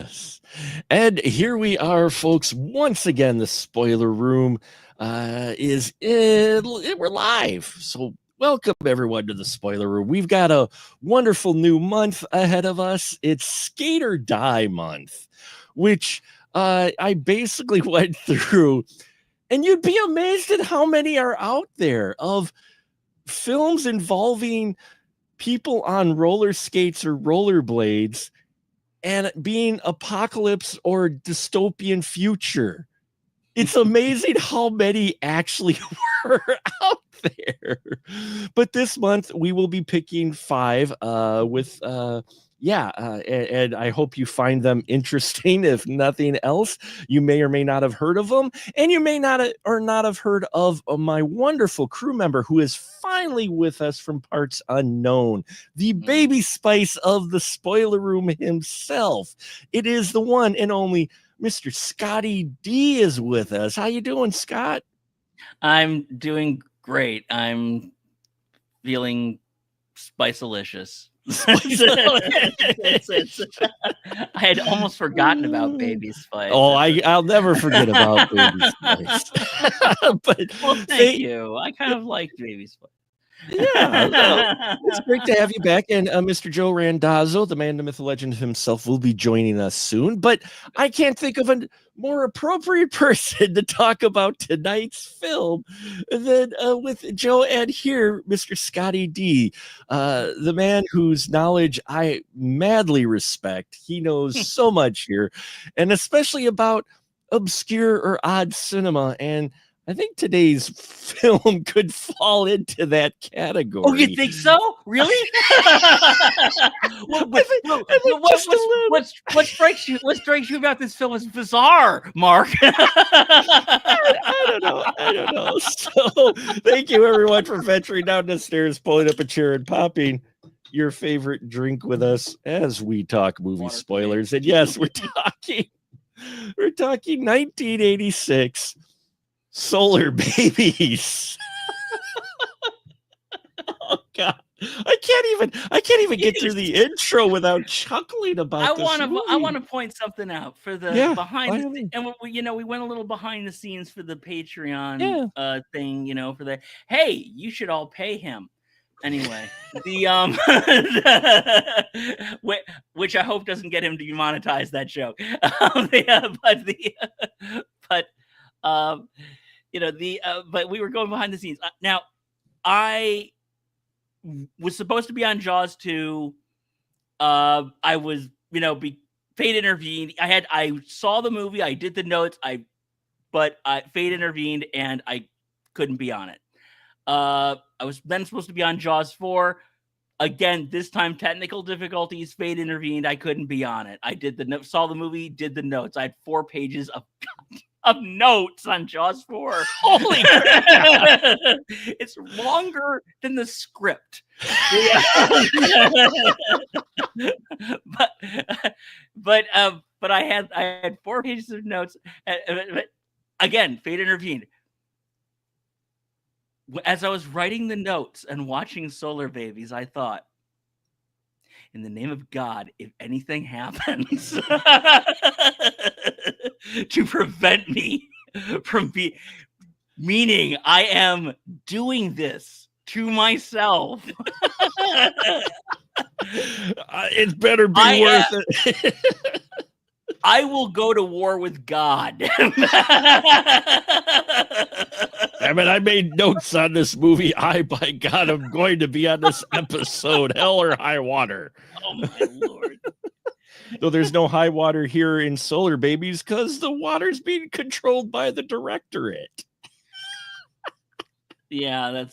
Yes. And here we are, folks. Once again, the spoiler room is in, we're live. So welcome everyone to the spoiler room. We've got a wonderful new month ahead of us. It's Skate or Die month, which I basically went through, and you'd be amazed at how many are out there of films involving people on roller skates or rollerblades and being apocalypse or dystopian future. It's amazing how many actually were out there. But this month we will be picking 5 with and I hope you find them interesting. If nothing else, you may or may not have heard of them, and you may not have heard of my wonderful crew member who is finally with us from parts unknown, the baby spice of the spoiler room himself. It is the one and only Mr. Scotty D is with us. How you doing, Scott? I'm doing great. I'm feeling spice-alicious. I had almost forgotten about Baby Spice. Oh, I'll never forget about Baby Spice. But thank you. I kind of like Baby Spice. Yeah, it's great to have you back. And Mr. Joe Randazzo, the man, the myth, the legend himself, will be joining us soon. But I can't think of a more appropriate person to talk about tonight's film than with Joe and here, Mr. Scotty D, the man whose knowledge I madly respect. He knows so much here, and especially about obscure or odd cinema. And I think today's film could fall into that category. Oh, you think so? Really? What strikes you about this film is bizarre, Mark? I don't know. So thank you everyone for venturing down the stairs, pulling up a chair and popping your favorite drink with us as we talk movie spoilers. And yes, we're talking 1986 Solarbabies. Oh God, I can't even get through the intro without chuckling about. I want to point something out for the behind the, and we went a little behind the scenes for the Patreon thing, for the hey, you should all pay him. Anyway, which I hope doesn't get him to demonetize that joke. But we were going behind the scenes. Now, I was supposed to be on Jaws 2. I was, Fate intervened. I saw the movie. I did the notes. But Fate intervened, and I couldn't be on it. I was then supposed to be on Jaws 4. Again, this time technical difficulties. Fate intervened. I couldn't be on it. I saw the movie, did the notes. I had 4 pages of notes on Jaws 4. Holy crap! It's longer than the script. but I had 4 pages of notes. But again, Fate intervened. As I was writing the notes and watching Solarbabies, I thought, in the name of God, if anything happens to prevent me from meaning I am doing this to myself. It better be worth it. I will go to war with God. I mean, I made notes on this movie. By God, I'm going to be on this episode, hell or high water. Oh, my Lord. Though there's no high water here in Solarbabies because the water's being controlled by the directorate. Yeah.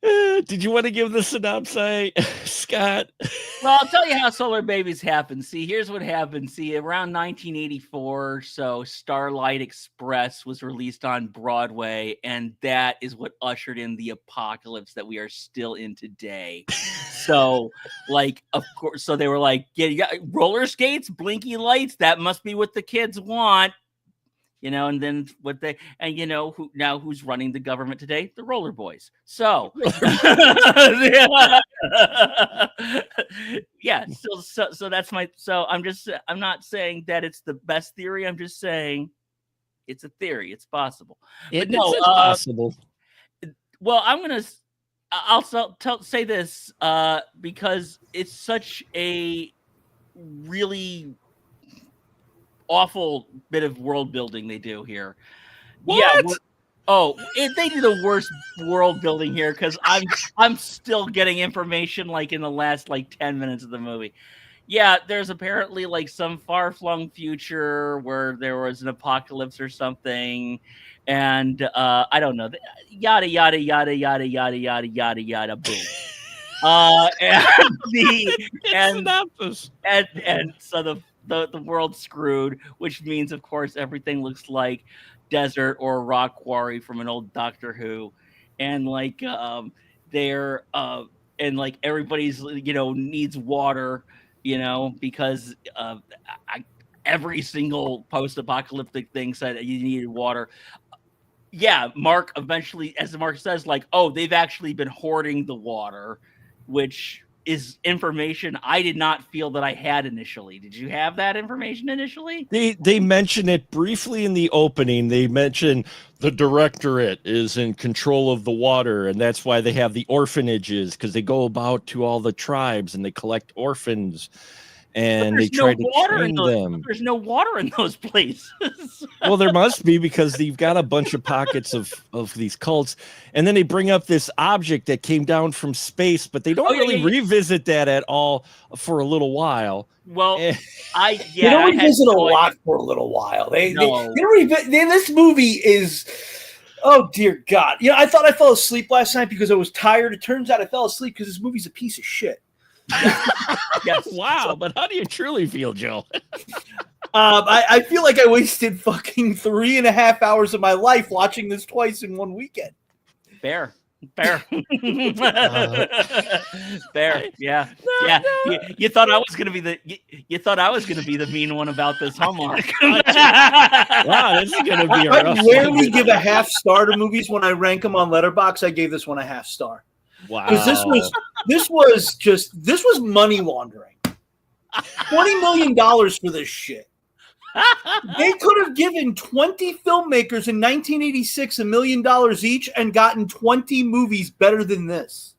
Did you want to give the synopsis, Scott? Well, I'll tell you how Solarbabies happened. See, here's what happened. See, around 1984, so Starlight Express was released on Broadway, and that is what ushered in the apocalypse that we are still in today. So, of course, so they were like, yeah, you got roller skates, blinky lights. That must be what the kids want. And then who's running the government today? The Roller Boys. So, Yeah, so that's my. So I'm not saying that it's the best theory. I'm just saying it's a theory. It's possible. But It's no, possible. well, I'll say this because it's such a really awful bit of world building they do here. Yeah, What? they do the worst world building here because I'm still getting information like in the last like 10 minutes of the movie. Yeah, there's apparently like some far-flung future where there was an apocalypse or something, and I don't know, yada yada yada yada yada yada yada yada boom. And the and Synopsis. and so the world's screwed, which means of course everything looks like desert or rock quarry from an old Doctor Who, and like they're and like everybody's needs water, because every single post-apocalyptic thing said that you needed water. Yeah, Mark eventually, as Mark says, like, oh, they've actually been hoarding the water, which is information I did not feel that I had initially. Did you have that information initially? They mention it briefly in the opening. They mention the directorate is in control of the water, and that's why they have the orphanages, because they go about to all the tribes and they collect orphans and they try to train them. There's no water in those places. Well, there must be, because you've got a bunch of pockets of these cults, and then they bring up this object that came down from space, but they don't really revisit that at all for a little while. Well, they don't revisit a lot for a little while. They don't revisit. This movie is, oh dear God! I thought I fell asleep last night because I was tired. It turns out I fell asleep because this movie's a piece of shit. Yes. Wow. But how do you truly feel, Joe? I feel like I wasted fucking 3.5 hours of my life watching this twice in one weekend. Fair. Fair. Yeah. You thought I was gonna be the mean one about this homework. Wow, this is gonna be. I rarely give a half star to movies when I rank them on Letterboxd. I gave this one a half star. Wow. Because this was money laundering. $20 million for this shit. They could have given 20 filmmakers in 1986 $1 million each and gotten 20 movies better than this.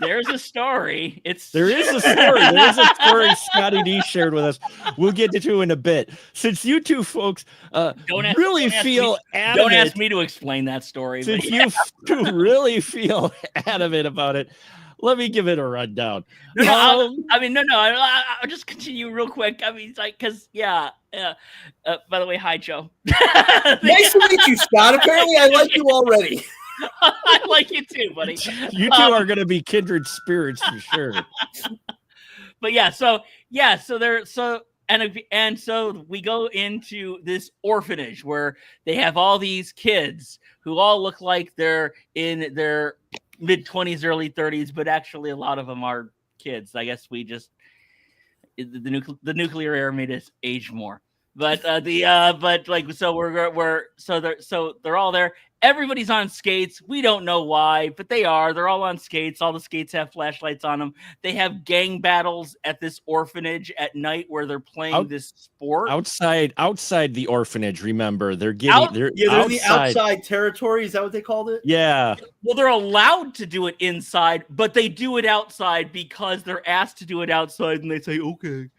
There's a story. There is a story Scotty D shared with us. We'll get to in a bit. Since you two folks don't ask me to explain that story. Since you two really feel adamant about it, let me give it a rundown. I'll just continue real quick. I mean, it's like, because, by the way, hi, Joe. Nice to meet you, Scott. Apparently, I like you already. I like you too, buddy. You two are going to be kindred spirits for sure. But so we go into this orphanage where they have all these kids who all look like they're in their mid-20s, early 30s, but actually a lot of them are kids. I guess we just the nuclear era made us age more. But they're all there. Everybody's on skates. We don't know why, but they are. They're all on skates. All the skates have flashlights on them. They have gang battles at this orphanage at night where they're playing this sport. Outside the orphanage, remember. They're in the outside territory. Is that what they called it? Yeah. Well, they're allowed to do it inside, but they do it outside because they're asked to do it outside, and they say, okay.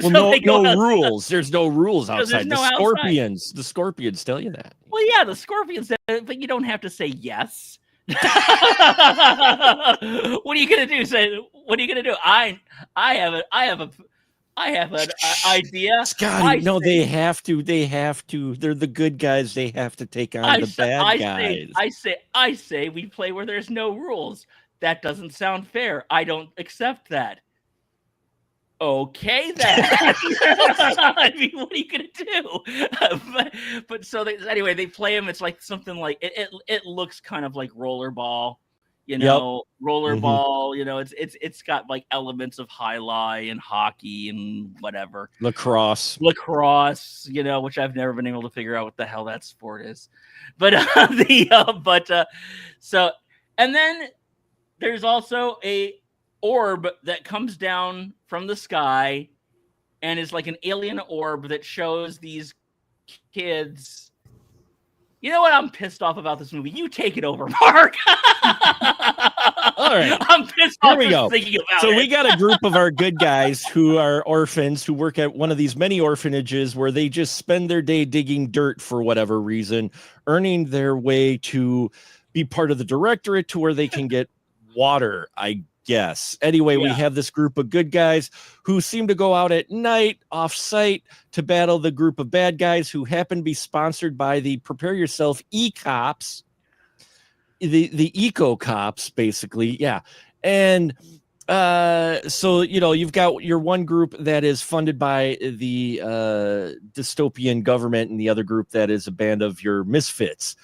Well, no rules. There's no rules outside. The Scorpions tell you that. Well, yeah, the Scorpions, but you don't have to say yes. What are you gonna do? What are you gonna do? I have an idea. Scotty, they have to. They're the good guys. They have to take on the bad guys. I say we play where there's no rules. That doesn't sound fair. I don't accept that. Okay, then. I mean, what are you gonna do? But so anyway, they play him. It's like something like it looks kind of like rollerball, rollerball. Mm-hmm. It's got like elements of high and hockey and whatever. Lacrosse, which I've never been able to figure out what the hell that sport is. But and then there's also a orb that comes down from the sky and is like an alien orb that shows these kids. You know what? I'm pissed off about this movie. You take it over, Mark. All right. I'm pissed Here off we just go. thinking about So it. we got a group of our good guys who are orphans who work at one of these many orphanages where they just spend their day digging dirt for whatever reason, earning their way to be part of the directorate to where they can get water, I guess. Anyway, we have this group of good guys who seem to go out at night off site to battle the group of bad guys who happen to be sponsored by the prepare yourself e-cops, the eco cops, basically. Yeah. And so, you know, you've got your one group that is funded by the dystopian government and the other group that is a band of your misfits.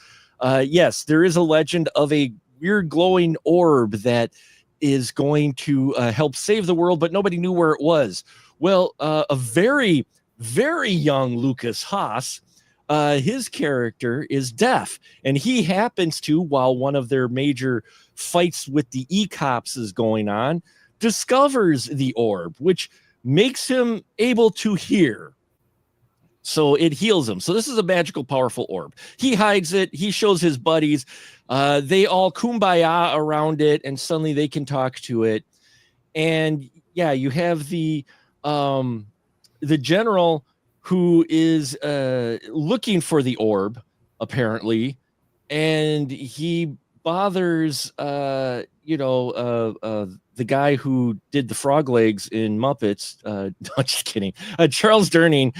Yes, there is a legend of a weird glowing orb that is going to help save the world, but nobody knew where it was. Well, a very, very young Lucas Haas, his character is deaf, and he happens to, while one of their major fights with the e-cops is going on, discovers the orb, which makes him able to hear. So it heals him. So this is a magical, powerful orb. He hides it. He shows his buddies. They all kumbaya around it, and suddenly they can talk to it. And yeah, you have the general who is looking for the orb, apparently, and he bothers the guy who did the frog legs in Muppets. No, just kidding. Charles Durning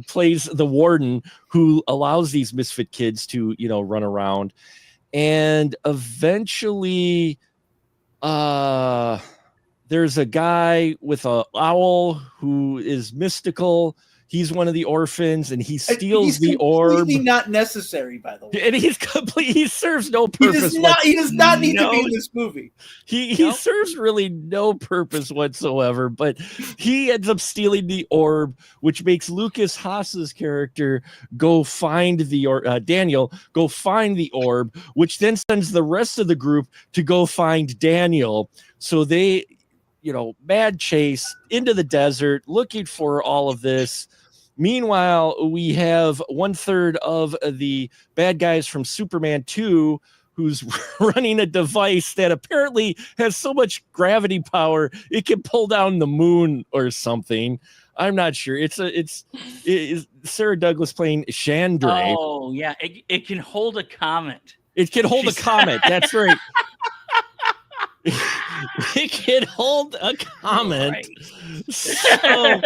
plays the warden who allows these misfit kids to, run around. And eventually there's a guy with an owl who is mystical. He's one of the orphans, and he steals the orb. He's not necessary, by the way. And he serves no purpose. He does not need to be in this movie. He serves really no purpose whatsoever, but he ends up stealing the orb, which makes Lucas Haas's character go find the Daniel, go find the orb, which then sends the rest of the group to go find Daniel. So they, mad chase into the desert looking for all of this. Meanwhile, we have 1/3 of the bad guys from Superman 2 who's running a device that apparently has so much gravity power it can pull down the moon or something. I'm not sure. It's Sarah Douglas playing Chandra. Oh yeah, it can hold a comet. It can hold a comet. That's right. It can hold a comet. Right. So,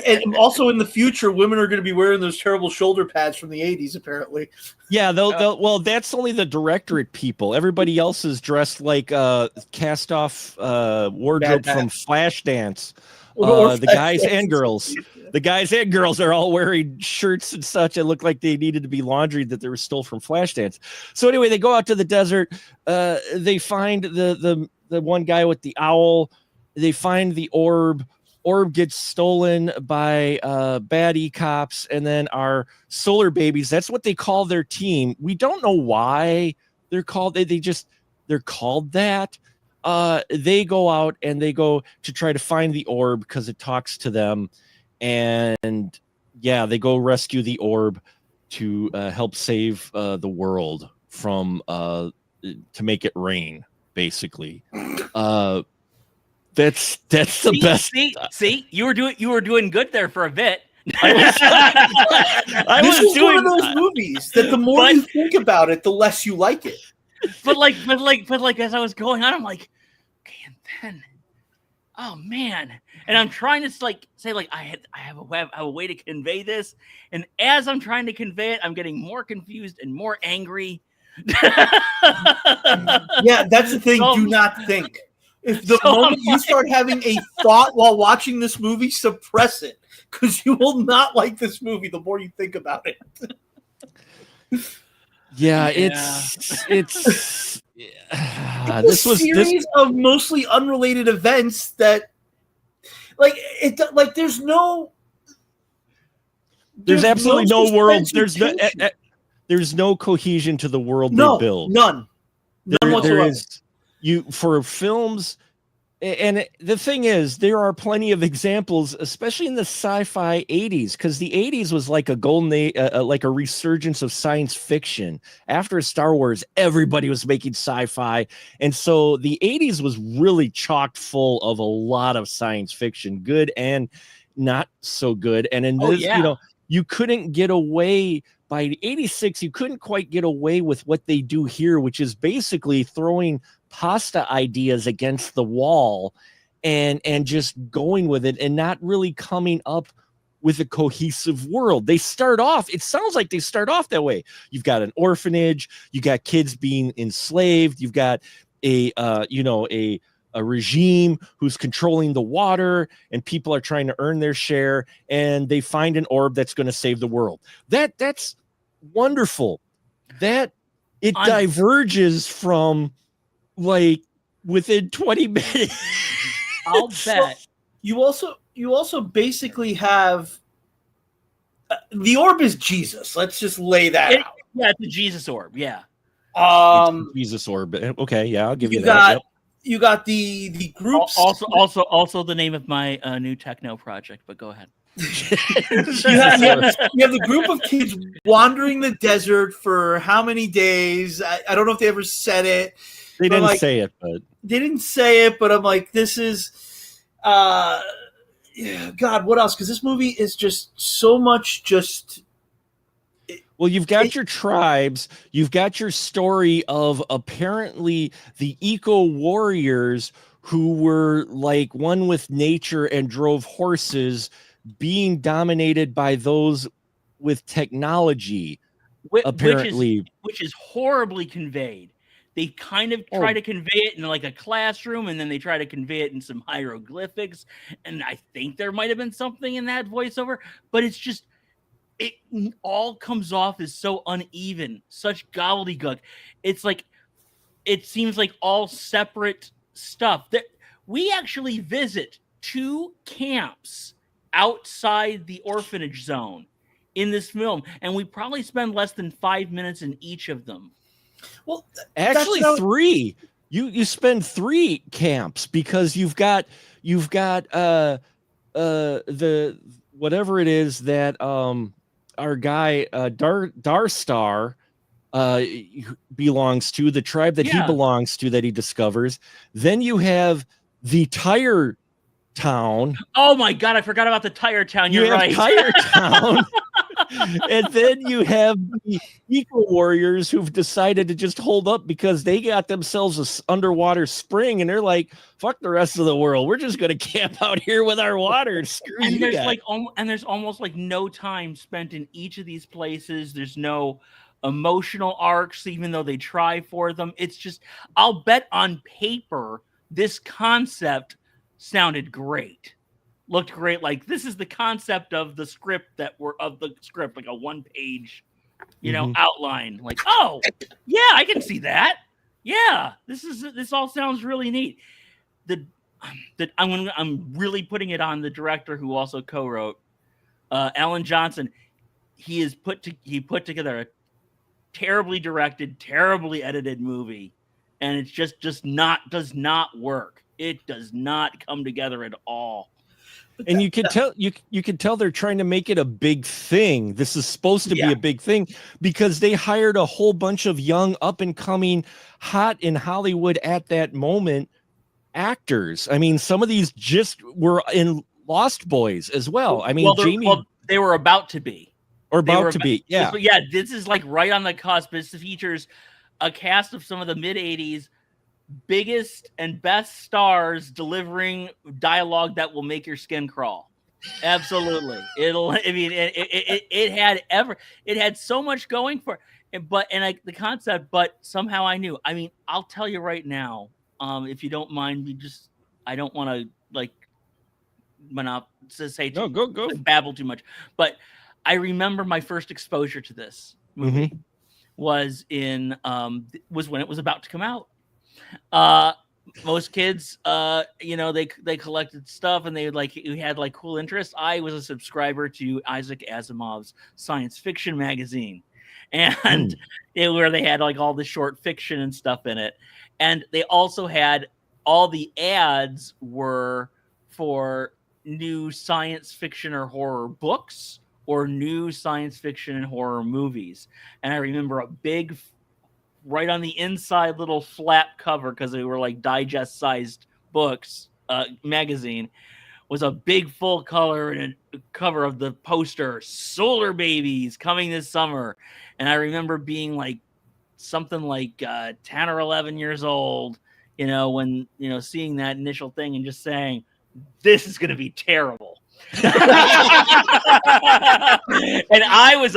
and also in the future, women are going to be wearing those terrible shoulder pads from the 80s, apparently. Yeah, well, that's only the directorate people. Everybody else is dressed like cast off wardrobe from Flashdance. The guys and girls. The guys and girls are all wearing shirts and such that look like they needed to be laundried that they were stole from Flashdance. So anyway, they go out to the desert. They find the one guy with the owl. They find the orb. Orb gets stolen by bad e-cops, and then our Solarbabies. That's what they call their team. We don't know why they're called. They're called that. They go out and they go to try to find the orb because it talks to them. And yeah, they go rescue the orb to help save the world from to make it rain, basically. That's the best. See, you were doing good there for a bit. This is one of those movies that the more you think about it, the less you like it. But as I was going on, I'm like, okay, and then, oh man, and I'm trying to say I have a way to convey this, and as I'm trying to convey it, I'm getting more confused and more angry. Yeah, that's the thing. Do not think. If the moment you start having a thought while watching this movie, suppress it, because you will not like this movie the more you think about it. Yeah, it's this was a series of mostly unrelated events that, there's absolutely no world. There's no cohesion to the world they build. None whatsoever. for films. And the thing is, there are plenty of examples, especially in the sci-fi 80s, because the 80s was like a golden like a resurgence of science fiction. After Star Wars, everybody was making sci-fi. And so the 80s was really chocked full of a lot of science fiction, good and not so good. And in this, you couldn't get away by 86, you couldn't quite get away with what they do here, which is basically throwing pasta ideas against the wall and just going with it and not really coming up with a cohesive world. It sounds like they start off that way. You've got an orphanage, you got kids being enslaved, you've got a regime who's controlling the water, and people are trying to earn their share, and they find an orb that's going to save the world. That's wonderful. That it diverges from like within 20 minutes. I'll bet. You also basically have the orb is Jesus. Let's just lay that out. Yeah, it's a Jesus orb. Yeah. Jesus orb. Okay, yeah, I'll give you that. Yep. You got the groups. Also the name of my new techno project. But go ahead. you have the group of kids wandering the desert for how many days? I don't know if they ever said it. They didn't say it, but they didn't say it. But I'm like, this is, God, what else? Because this movie is just so much. Well, you've got your tribes. You've got your story of apparently the eco warriors who were like one with nature and drove horses, being dominated by those with technology. Apparently, which is horribly conveyed. They kind of try to convey it in like a classroom, and then they try to convey it in some hieroglyphics. And I think there might have been something in that voiceover, but it's just, it all comes off as so uneven, such gobbledygook. It's like, it seems like all separate stuff. That we actually visit 2 camps outside the orphanage zone in this film, and we probably spend less than 5 minutes in each of them. Well, actually 3. You spend 3 camps, because you've got the whatever it is that our guy Darstar belongs to, the tribe that he belongs to, that he discovers. Then you have the tire town. Oh my God, I forgot about the tire town. You're right. Tire town. And then you have the eco warriors who've decided to just hold up because they got themselves an underwater spring, and they're like, fuck the rest of the world. We're just going to camp out here with our water. Screw and you there's guys. there's almost like no time spent in each of these places. There's no emotional arcs, even though they try for them. It's just, I'll bet on paper, this concept sounded great. Looked great. Like, this is the concept of the script like a 1-page, outline. Like, oh yeah, I can see that. Yeah, this all sounds really neat. I'm really putting it on the director who also co-wrote, Alan Johnson. He put together a terribly directed, terribly edited movie, and it's just does not work. It does not come together at all. And you can tell they're trying to make it a big thing. This is supposed to be a big thing, because they hired a whole bunch of young, up and coming, hot in Hollywood at that moment actors. I mean, some of these just were in Lost Boys as well. I mean, they were about to be. Yeah. This is like right on the cusp. This features a cast of some of the mid-'80s biggest and best stars delivering dialogue that will make your skin crawl. Absolutely. It had so much going for it, the concept, but somehow I knew. I mean, I'll tell you right now, if you don't mind, I don't want to go babble too much, but I remember my first exposure to this movie was when it was about to come out. Most kids, they collected stuff, and they had cool interests. I was a subscriber to Isaac Asimov's science fiction magazine, and where they had like all the short fiction and stuff in it. And they also had all the ads were for new science fiction or horror books or new science fiction and horror movies. And I remember a big, right on the inside, little flap cover, because they were like digest sized books, magazine, was a big full color and a cover of the poster, Solarbabies coming this summer. And I remember being like something like 10 or 11 years old, when, seeing that initial thing and just saying, this is going to be terrible. And I was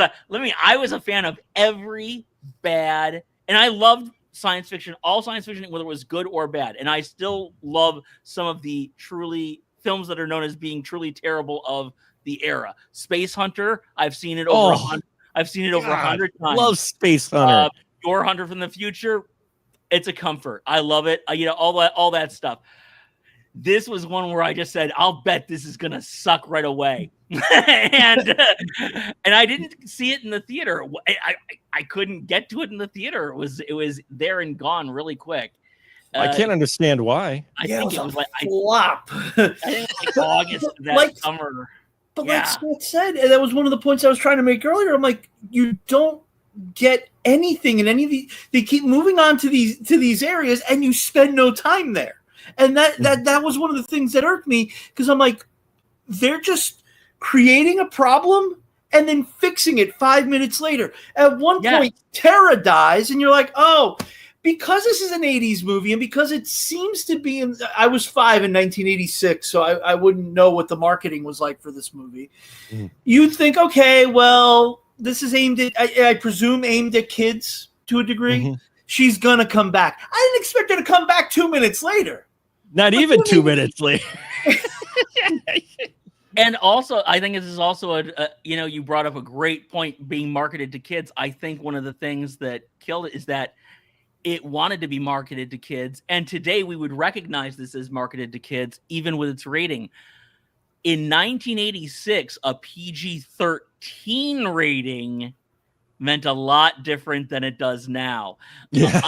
a fan of every bad, and I loved science fiction, all science fiction, whether it was good or bad. And I still love some of the truly films that are known as being truly terrible of the era. Space Hunter, I've seen it over 100. I've seen it over 100 times. Love Space Hunter. Your Hunter from the Future, it's a comfort. I love it. All that stuff. This was one where I just said, I'll bet this is gonna suck right away. and I didn't see it in the theater. I couldn't get to it in the theater. It was there and gone really quick. I can't understand why. I think it was like flop. I think like August of that summer. But like Scott said, and that was one of the points I was trying to make earlier. I'm like, you don't get anything in any of these. They keep moving on to these areas, and you spend no time there. And that was one of the things that irked me, because I'm like, they're just creating a problem and then fixing it 5 minutes later. At one point, Tara dies, and you're like, oh, because this is an 80s movie, and because it seems to be I was 5 in 1986, so I wouldn't know what the marketing was like for this movie. You'd think, okay, well, this is I presume aimed at kids to a degree. She's going to come back. I didn't expect her to come back 2 minutes later. Not even 2 minutes later. And also, I think this is also you brought up a great point, being marketed to kids. I think one of the things that killed it is that it wanted to be marketed to kids. And today we would recognize this as marketed to kids, even with its rating. In 1986, a PG-13 rating meant a lot different than it does now. Yeah.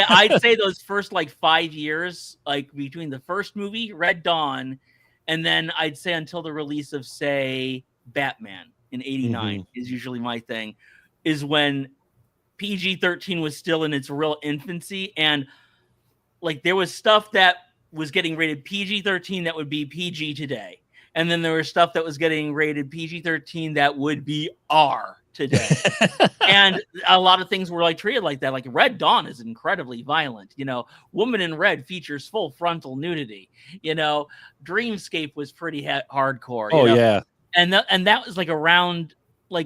I'd say those first 5 years, between the first movie, Red Dawn, and then I'd say until the release of, say, Batman in 89 is usually my thing, is when PG-13 was still in its real infancy. And there was stuff that was getting rated PG-13 that would be PG today. And then there was stuff that was getting rated PG-13 that would be R today. And a lot of things were treated like that. Like Red Dawn is incredibly violent. Woman in Red features full frontal nudity. Dreamscape was pretty hardcore. Yeah. And that was around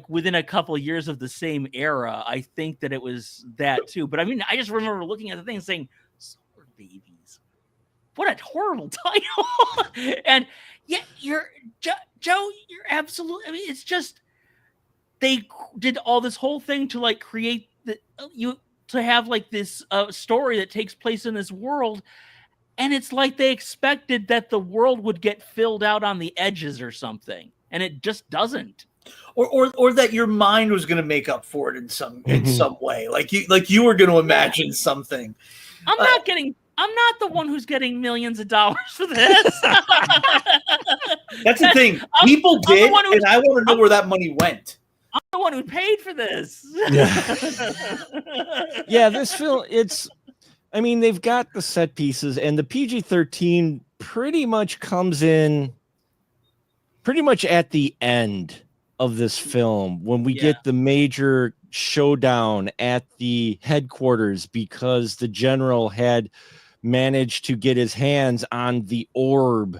within a couple years of the same era. I think that it was that too. But I mean, I just remember looking at the thing and saying, Solarbabies, what a horrible title. And yeah, Joe, you're absolutely, I mean, it's just, they did all this whole thing to create to have this story that takes place in this world. And it's they expected that the world would get filled out on the edges or something. And it just doesn't. Or that your mind was going to make up for it in some way. You were going to imagine something. I'm not the one who's getting millions of dollars for this. That's the thing. People did, and I want to know where that money went. I'm the one who paid for this. Yeah, this film, they've got the set pieces, and the PG-13 pretty much comes in pretty much at the end of this film when we get the major showdown at the headquarters, because the general had managed to get his hands on the orb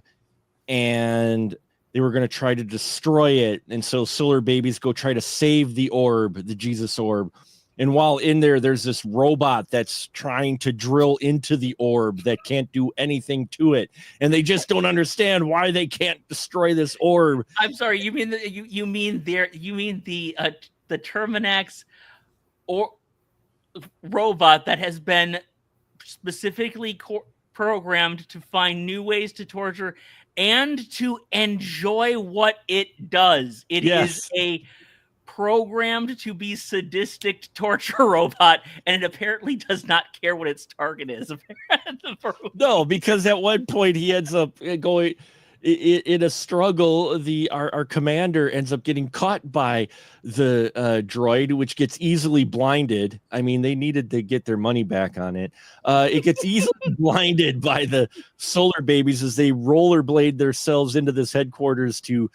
and they were going to try to destroy it. And so Solarbabies go try to save the orb, the Jesus orb. And while in there, there's this robot that's trying to drill into the orb that can't do anything to it. And they just don't understand why they can't destroy this orb. I'm sorry. You mean the Terminax or robot that has been specifically programmed to find new ways to torture and to enjoy what it does. It is a programmed to be sadistic torture robot, and it apparently does not care what its target is. No, because at one point he ends up going in a struggle. Our commander ends up getting caught by the droid, which gets easily blinded. I mean, they needed to get their money back on it. It gets easily blinded by the Solarbabies as they rollerblade themselves into this headquarters to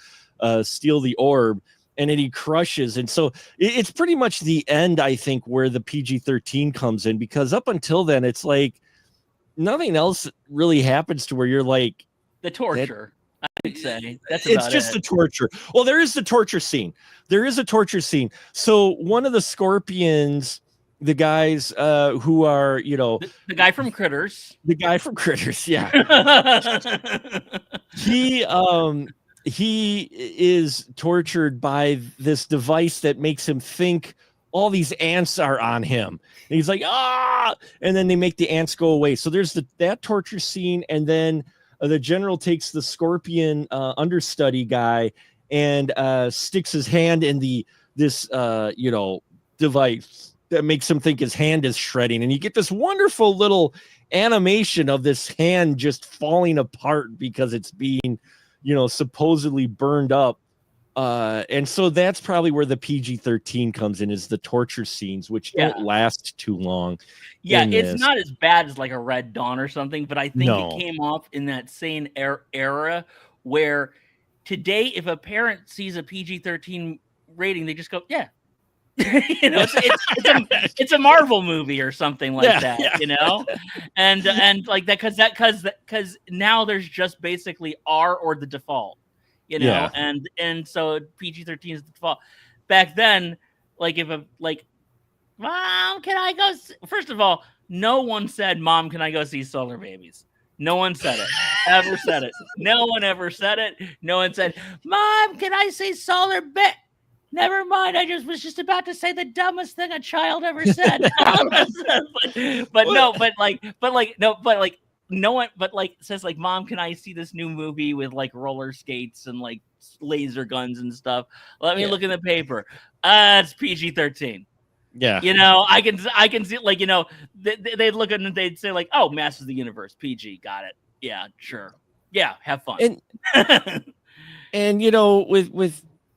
steal the orb. And then he crushes. And so it's pretty much the end, I think, where the PG-13 comes in, because up until then, it's like nothing else really happens to where you're like, the torture, I would say. It's just the torture. Well, there is the torture scene. There is a torture scene. So one of the Scorpions, the guys who are, the guy from Critters. The guy from Critters, yeah. He is tortured by this device that makes him think all these ants are on him. And he's like, and then they make the ants go away. So there's that torture scene. And then the general takes the Scorpion understudy guy and sticks his hand in this device that makes him think his hand is shredding. And you get this wonderful little animation of this hand just falling apart because it's being supposedly burned up. And so that's probably where the PG-13 comes in, is the torture scenes, which don't last too long. Yeah, it's not as bad as like a Red Dawn or something, but I think it came off in that same era where today, if a parent sees a PG-13 rating, they just go, yeah. It's a Marvel movie or something like that, and like that because now there's just basically R or the default, and so PG-13 is the default. Back then, like if Mom, can I go? First of all, no one said, Mom, can I go see Solarbabies? No one said it. Ever said it. No one ever said it. No one said, Mom, can I see Solarbabies? Never mind. I was just about to say the dumbest thing a child ever said. No one says like, Mom, can I see this new movie with like roller skates and like laser guns and stuff? Let me look in the paper. It's PG-13. Yeah. I can see like, they'd look at it and they'd say like, oh, Masters of the Universe, PG, got it. Yeah, sure. Yeah, have fun. And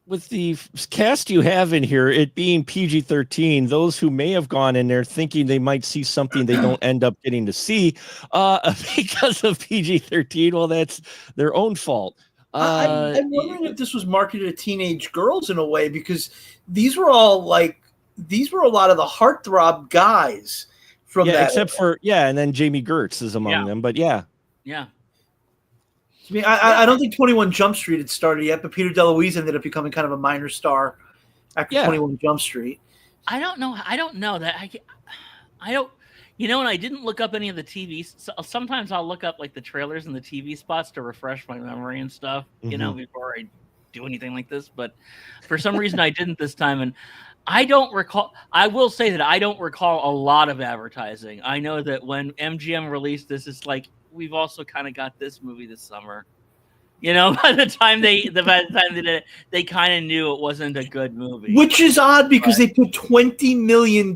with the cast you have in here, it being PG-13, those who may have gone in there thinking they might see something they don't end up getting to see because of PG-13, well, that's their own fault. I'm wondering if this was marketed to teenage girls in a way, because these were a lot of the heartthrob guys from that. Except for, and then Jamie Gertz is among them, but yeah. I mean, I don't think 21 Jump Street had started yet, but Peter DeLuise ended up becoming kind of a minor star after 21 Jump Street. I don't know that I don't, and I didn't look up any of the TV. So sometimes I'll look up like the trailers and the TV spots to refresh my memory and stuff, before I do anything like this. But for some reason I didn't this time. And I don't recall, I will say that I don't recall a lot of advertising. I know that when MGM released this, it's like, we've also kind of got this movie this summer. By the time they did it, they kind of knew it wasn't a good movie. Which is odd because they put $20 million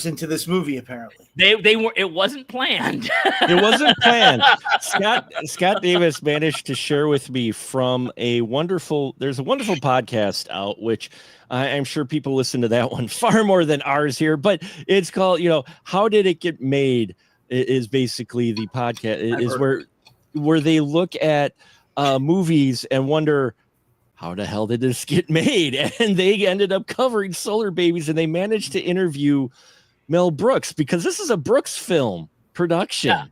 into this movie, apparently. It wasn't planned. It wasn't planned. Scott Davis managed to share with me from there's a wonderful podcast out, which I'm sure people listen to that one far more than ours here, but it's called, How Did It Get Made? Is basically the podcast is where they look at movies and wonder, how the hell did this get made? And they ended up covering Solarbabies, and they managed to interview Mel Brooks, because this is a Brooks film production. Yeah.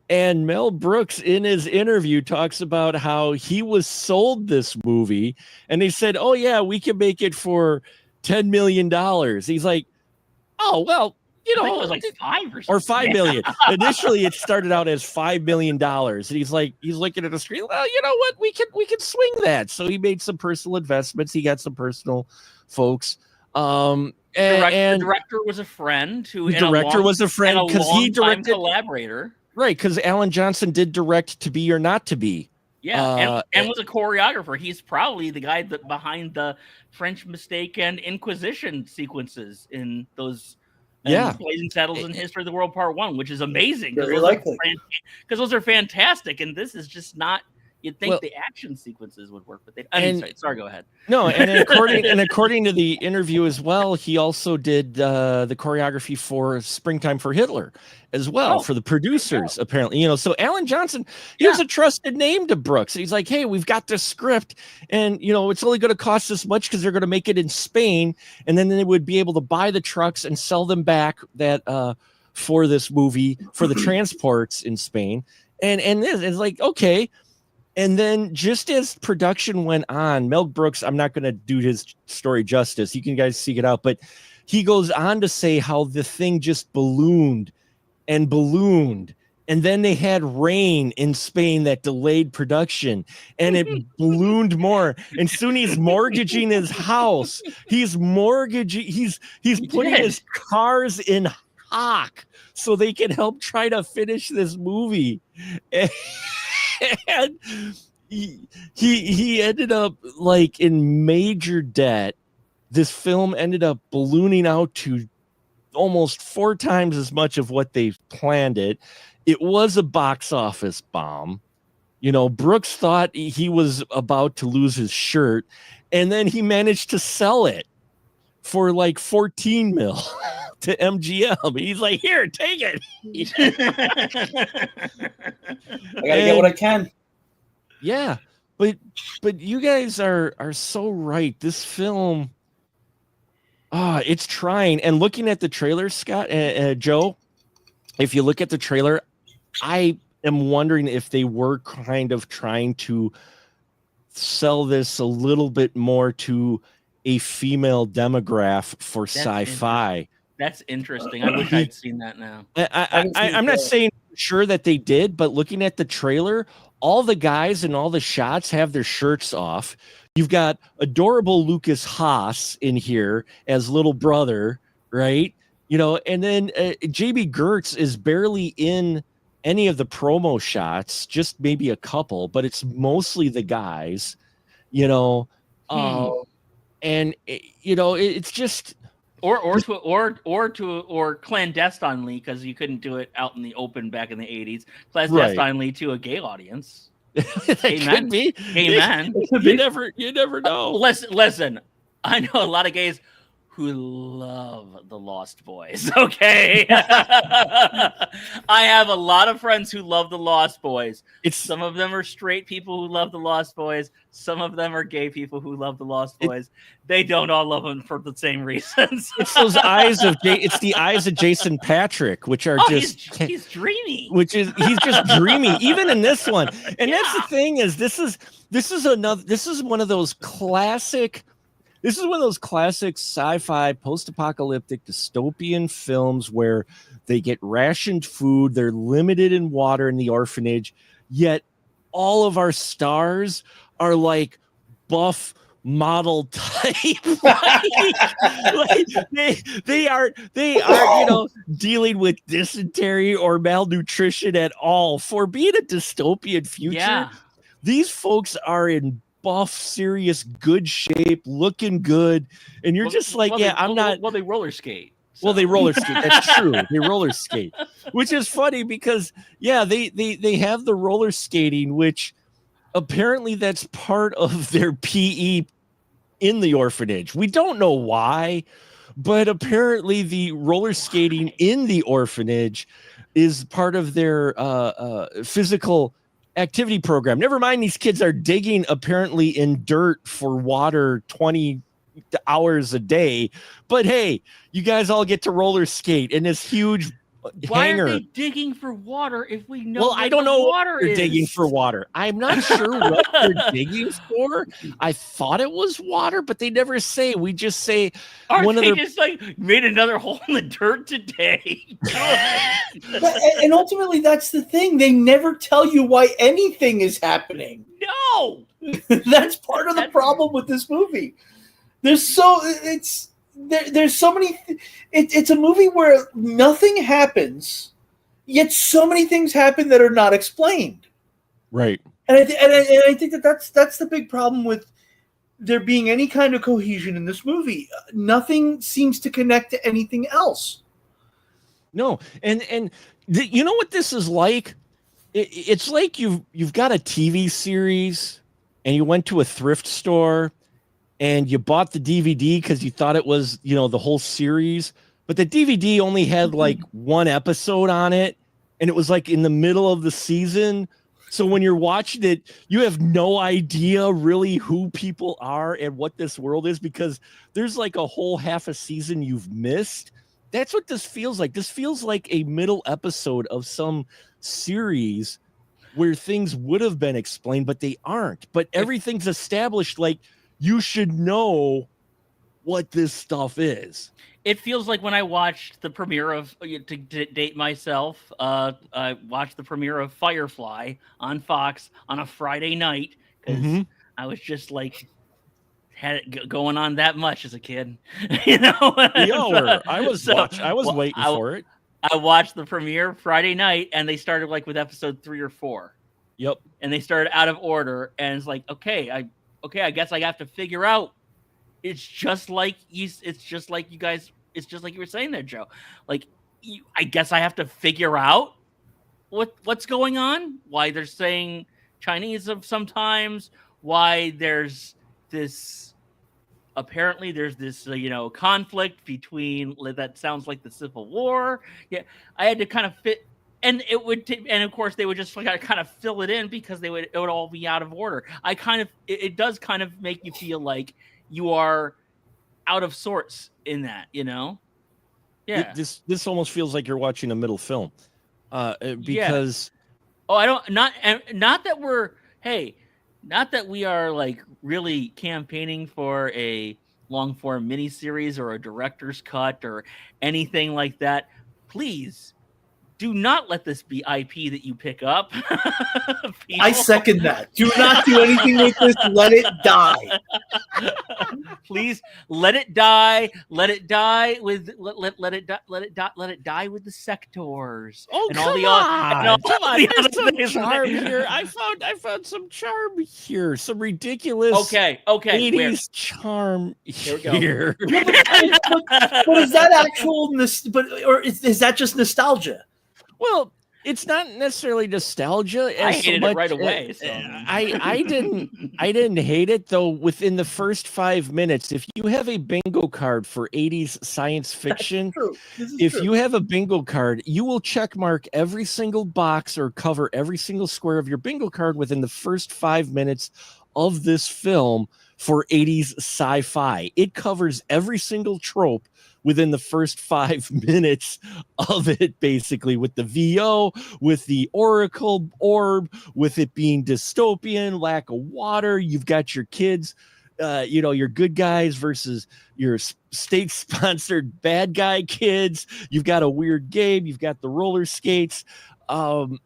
And Mel Brooks in his interview talks about how he was sold this movie, and they said, oh yeah, we can make it for $10 million. He's like, oh, well, I think it was like $5 million. Initially, it started out as $5 million, and he's looking at the screen. Well, you know what? We can swing that. So he made some personal investments. He got some personal folks. The director was a friend because he directed collaborator. Right, because Alan Johnson did direct To Be or Not to Be, Yeah, and was a choreographer. He's probably the guy behind the French Mistake and Inquisition sequences in those. Blazing Saddles and History of the World Part 1, which is amazing because those are fantastic, and this is just not. You'd think the action sequences would work, but they. Sorry, go ahead. No, and according to the interview as well, he also did the choreography for Springtime for Hitler as well for the producers. Apparently, so Alan Johnson, he was a trusted name to Brooks. He's like, hey, we've got this script, and it's only going to cost this much because they're going to make it in Spain, and then they would be able to buy the trucks and sell them back for this movie for the transports in Spain, and it's like okay. And then just as production went on, Mel Brooks, I'm not going to do his story justice. You can guys seek it out. But he goes on to say how the thing just ballooned and ballooned. And then they had rain in Spain that delayed production. And it ballooned more. And soon he's mortgaging his house. He's putting his cars in hock so they can help try to finish this movie. And he ended up like in major debt. This film ended up ballooning out to almost 4 times as much of what they planned it. It was a box office bomb. Brooks thought he was about to lose his shirt, and then he managed to sell it for like 14 mil to MGM. He's like, here, take it. I gotta get what I can. Yeah, but you guys are so right. This film, it's trying. And looking at the trailer, Scott, Joe, if you look at the trailer, I am wondering if they were kind of trying to sell this a little bit more to a female demographic for sci-fi. That's interesting. I wish I'd seen that now. I'm not saying sure that they did, but looking at the trailer, all the guys in all the shots have their shirts off. You've got adorable Lucas Haas in here as little brother, right? And then JB Gertz is barely in any of the promo shots, just maybe a couple, but it's mostly the guys, and it's just or clandestinely, because you couldn't do it out in the open back in the 80s, clandestinely to a gay audience. Amen. Amen. You never know. Listen, I know a lot of gays who love the Lost Boys. Okay. I have a lot of friends who love the Lost Boys. Some of them are straight people who love the Lost Boys. Some of them are gay people who love the Lost Boys. They don't all love them for the same reasons. It's those eyes of it's the eyes of Jason Patrick, which are he's dreamy. He's just dreamy, even in this one. And that's the thing is this is one of those classic. This is one of those classic sci-fi, post-apocalyptic, dystopian films where they get rationed food, they're limited in water in the orphanage, yet all of our stars are like buff model type. They are dealing with dysentery or malnutrition at all. For being a dystopian future, these folks are in buff, serious, good shape, looking good, and you're I'm not. Well, they roller skate. So. Well, they roller skate. That's true. They roller skate, which is funny because they have the roller skating, which apparently that's part of their PE in the orphanage. We don't know why, but apparently the roller skating in the orphanage is part of their physical activity program. Never mind, these kids are digging apparently in dirt for water 20 hours a day. But hey, you guys all get to roller skate in this huge Why hangar. are they digging for water if we know? Well, I don't know water what they're digging for water. I'm not sure what they're digging for. I thought it was water, but they never say. We just say just like made another hole in the dirt today. And ultimately, that's the thing. They never tell you why anything is happening. No, that's part of the problem with this movie. There's so many. It's a movie where nothing happens, yet so many things happen that are not explained. Right. And I think that's the big problem with there being any kind of cohesion in this movie. Nothing seems to connect to anything else. No, and you know what this is like? It's like you've got a TV series and you went to a thrift store and you bought the DVD because you thought it was, the whole series, but the DVD only had like one episode on it, and it was like in the middle of the season. So when you're watching it, you have no idea really who people are and what this world is, because there's like a whole half a season you've missed. That's what this feels like. This feels like a middle episode of some series where things would have been explained, but they aren't. But everything's established. Like, you should know what this stuff is. It feels like when I watched the premiere of, to date myself, I watched the premiere of Firefly on Fox on a Friday night, because I was just like, had it going on that much as a kid, We all were. I was waiting for it. I watched the premiere Friday night, and they started like with episode 3 or 4. Yep. And they started out of order, and it's like, I guess I have to figure out. It's just like you guys. It's just like you were saying there, Joe. Like, I guess I have to figure out what's going on. Why they're saying Chinese sometimes. Why there's this. Apparently, there's this conflict between that sounds like the Civil War. Yeah, I had to kind of fit, and it would, and of course they would just kind of fill it in because it would all be out of order. It does kind of make you feel like you are out of sorts in that, Yeah. This almost feels like you're watching a middle film, because. Yeah. Oh, not that we are like really campaigning for a long form miniseries or a director's cut or anything like that. Please do not let this be IP that you pick up. I second that. Do not do anything with this. Let it die. Please let it die. Let it die with let it die with the sectors. Oh, and come all the on. Come on. There's some charm here. I found some charm here. Some ridiculous okay 80s charm here. But is that actual or is that just nostalgia? Well, it's not necessarily nostalgia. I hated it right away. So. I didn't hate it, though. Within the first 5 minutes, if you have a bingo card for 80s science fiction, you have a bingo card, you will check mark every single box or cover every single square of your bingo card within the first 5 minutes of this film for 80s sci-fi. It covers every single trope within the first 5 minutes of it, basically, with the VO, with the Oracle orb, with it being dystopian, lack of water. You've got your kids, your good guys versus your state-sponsored bad guy kids. You've got a weird game. You've got the roller skates, and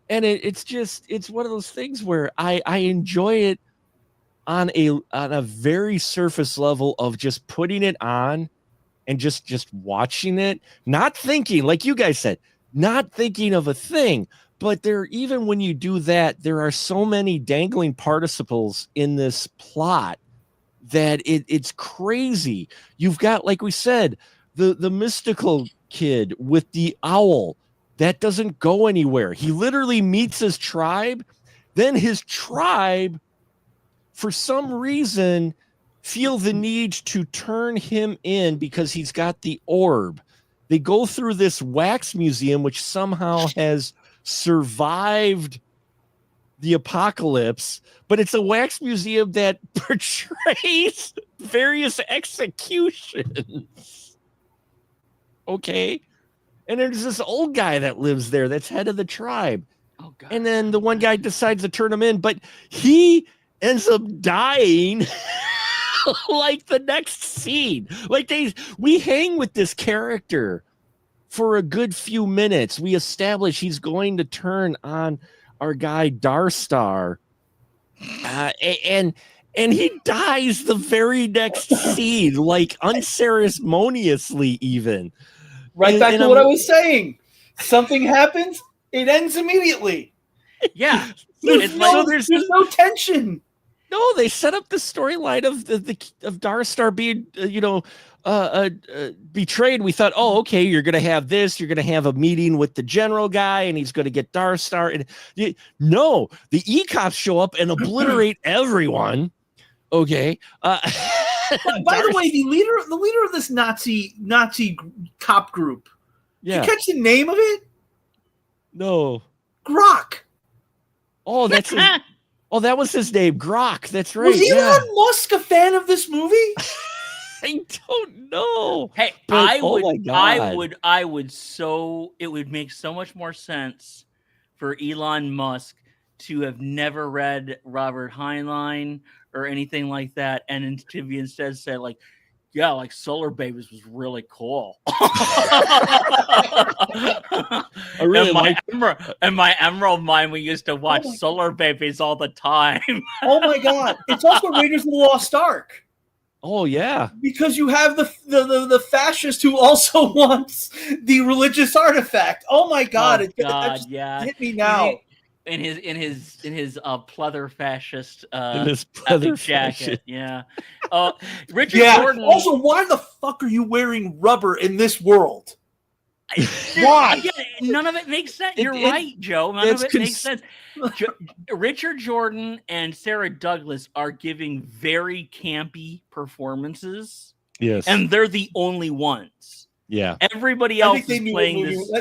it's one of those things where I enjoy it on a very surface level of just putting it on and just watching it, not thinking, like you guys said, not thinking of a thing. But even when you do that, there are so many dangling participles in this plot that it's crazy. You've got, like we said, the mystical kid with the owl that doesn't go anywhere. He literally meets his tribe, then his tribe, for some reason, feel the need to turn him in because he's got the orb. They go through this wax museum, which somehow has survived the apocalypse, but it's a wax museum that portrays various executions. Okay. And there's this old guy that lives there that's head of the tribe. Oh, God. And then the one guy decides to turn him in, but he ends up dying like the next scene. Like we hang with this character for a good few minutes. We establish he's going to turn on our guy Darstar, and he dies the very next scene, like unceremoniously even. Right back to what I was saying. Something happens, it ends immediately. Yeah. There's no tension. No, they set up the storyline of of Darstar being, betrayed. We thought, oh, okay, you're gonna have this. You're gonna have a meeting with the general guy, and he's gonna get Darstar. And no, the E-cops show up and obliterate everyone. Okay. By the way, the leader of this Nazi cop group. Yeah. Did you catch the name of it? No. Grok. Oh, that's his. Oh, that was his name, Grok. That's right. Was Elon Musk a fan of this movie? I don't know. Hey, But, I would, oh my God. it would make so much more sense for Elon Musk to have never read Robert Heinlein or anything like that, and to be instead said like, yeah, like Solarbabies was really cool. I really in my Emerald Mine, we used to watch Solarbabies all the time. Oh my God! It's also Raiders of the Lost Ark. Oh yeah, because you have the fascist who also wants the religious artifact. Oh my God! That just hit me now. In his pleather fascist in his pleather jacket, fascist. yeah. Richard Jordan. Also, why the fuck are you wearing rubber in this world? Why? None of it makes sense. You're right, Joe. None of it makes sense. Richard Jordan and Sarah Douglas are giving very campy performances. Yes, and they're the only ones. Yeah, everybody else is playing this.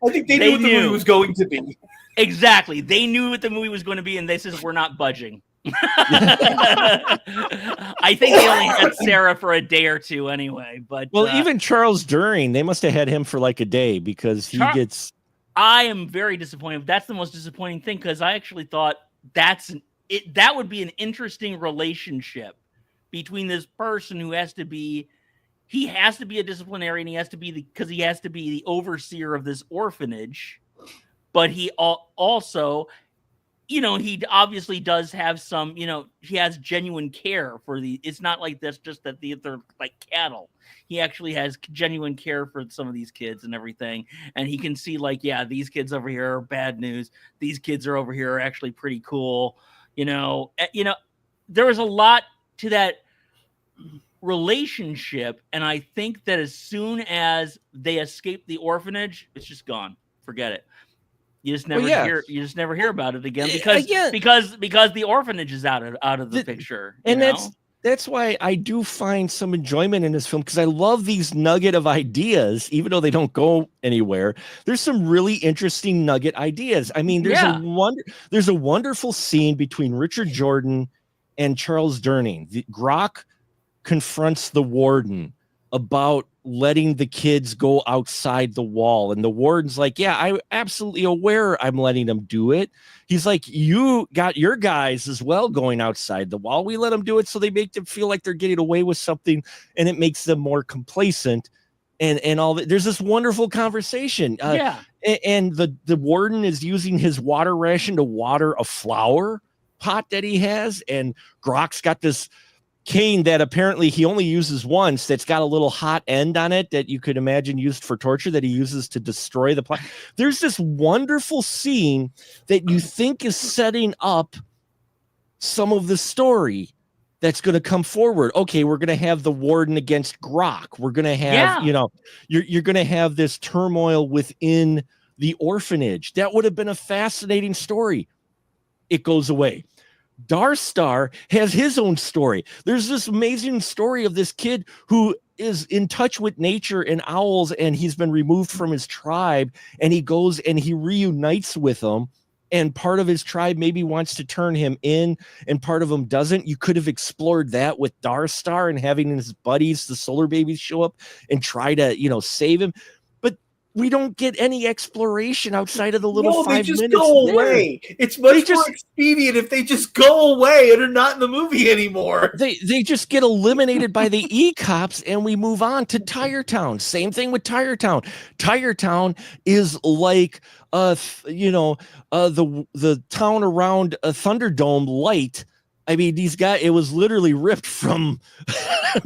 I think they knew what the movie was going to be. Exactly. They knew what the movie was going to be, and they said, we're not budging. I think they only had Sarah for a day or two anyway. But even Charles During, they must have had him for like a day because he gets. I am very disappointed. That's the most disappointing thing because I actually thought that would be an interesting relationship between this person who has to be a disciplinarian. He has to be because he has to be the overseer of this orphanage. But he also, he obviously does have some, he has genuine care for it's not like that's just that they're like cattle. He actually has genuine care for some of these kids and everything. And he can see like, yeah, these kids over here are bad news. These kids are over here are actually pretty cool. There was a lot to that relationship. And I think that as soon as they escape the orphanage, it's just gone. Forget it. You just never hear. You just never hear about it again because the orphanage is out of the picture. And that's why I do find some enjoyment in this film because I love these nugget of ideas, even though they don't go anywhere. There's some really interesting nugget ideas. I mean, there's a wonderful scene between Richard Jordan and Charles Durning. Grok confronts the warden about letting the kids go outside the wall. And the warden's like, yeah, I'm absolutely aware I'm letting them do it. He's like, you got your guys as well going outside the wall. We let them do it so they make them feel like they're getting away with something and it makes them more complacent and all that. There's this wonderful conversation. And the warden is using his water ration to water a flower pot that he has. And Grok's got this cane that apparently he only uses once that's got a little hot end on it that you could imagine used for torture that he uses to destroy the plant. There's this wonderful scene that you think is setting up some of the story that's going to come forward. Okay, we're going to have the warden against Grok. We're going to have, you're going to have this turmoil within the orphanage. That would have been a fascinating story. It goes away. Darstar has his own story. There's this amazing story of this kid who is in touch with nature and owls, and he's been removed from his tribe, and he goes and he reunites with them, and part of his tribe maybe wants to turn him in, and part of them doesn't. You could have explored that with Darstar and having his buddies, the Solarbabies, show up and try to, save him. We don't get any exploration outside of the little 5 minutes. They just go away. It's much more expedient if they just go away and are not in the movie anymore. They just get eliminated by the E-cops and we move on to Tire Town. Same thing with Tire Town. Tire Town is like the town around a Thunderdome light. I mean, these guys, it was literally ripped from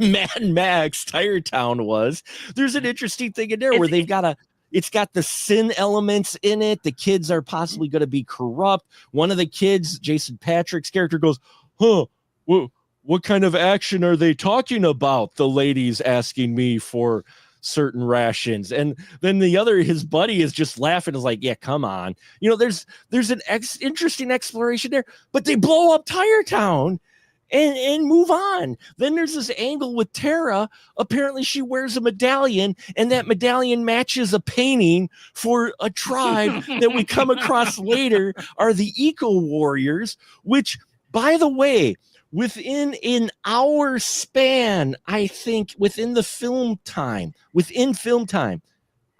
Mad Max. Tire Town was. There's an interesting thing in there where they've got a it's got the sin elements in it. The kids are possibly going to be corrupt. One of the kids, Jason Patrick's character, goes, huh, what kind of action are they talking about? The lady's asking me for certain rations. And then his buddy is just laughing, is like, yeah, come on. There's an interesting exploration there, but they blow up Tire Town and move on. Then there's this angle with Tara. Apparently she wears a medallion, and that medallion matches a painting for a tribe that we come across later are the Eco Warriors, which, by the way, within an hour span, I think within film time,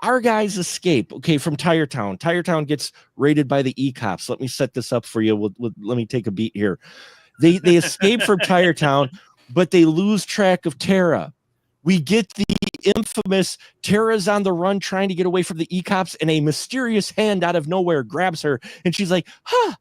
our guys escape, from Tire Town. Tire Town gets raided by the E-Cops. Let me set this up for you. Let me take a beat here. They escape from Tire Town, but they lose track of Tara. We get the infamous Tara's on the run trying to get away from the E-Cops, and a mysterious hand out of nowhere grabs her, and she's like, huh.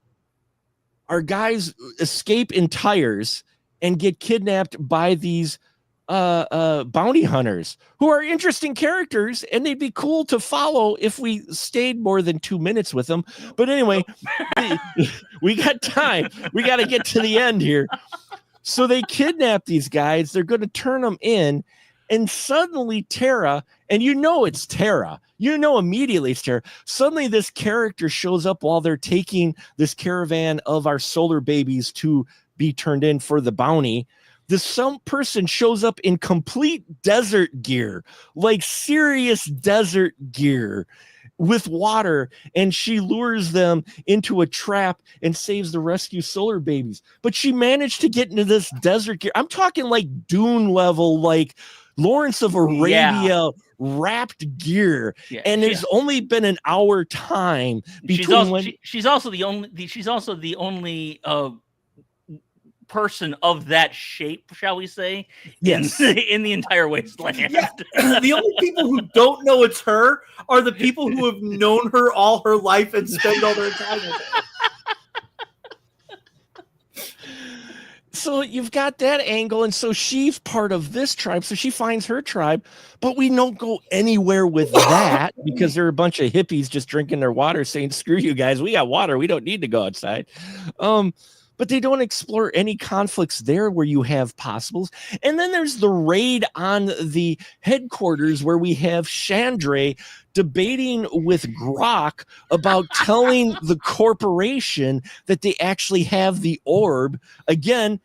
Our guys escape in tires and get kidnapped by these bounty hunters, who are interesting characters, and they'd be cool to follow if we stayed more than 2 minutes with them. But anyway, we got time. We got to get to the end here. So they kidnap these guys. They're going to turn them in. And suddenly Tara, and it's Tara. Immediately it's Tara. Suddenly this character shows up while they're taking this caravan of our Solarbabies to be turned in for the bounty. Some person shows up in complete desert gear, like serious desert gear with water, and she lures them into a trap and saves the rescue Solarbabies. But she managed to get into this desert gear. I'm talking like Dune level, like Lawrence of Arabia wrapped gear, and there's only been an hour time between. She's also the only person of that shape, shall we say? Yes, in the entire wasteland. Yeah. The only people who don't know it's her are the people who have known her all her life and spend all their time with her. So you've got that angle, and so she's part of this tribe, so she finds her tribe, but we don't go anywhere with that because there are a bunch of hippies just drinking their water saying, screw you guys, we got water, we don't need to go outside. But they don't explore any conflicts there where you have possibles. And then there's the raid on the headquarters where we have Chandra debating with Grok about telling the corporation that they actually have the orb. Again,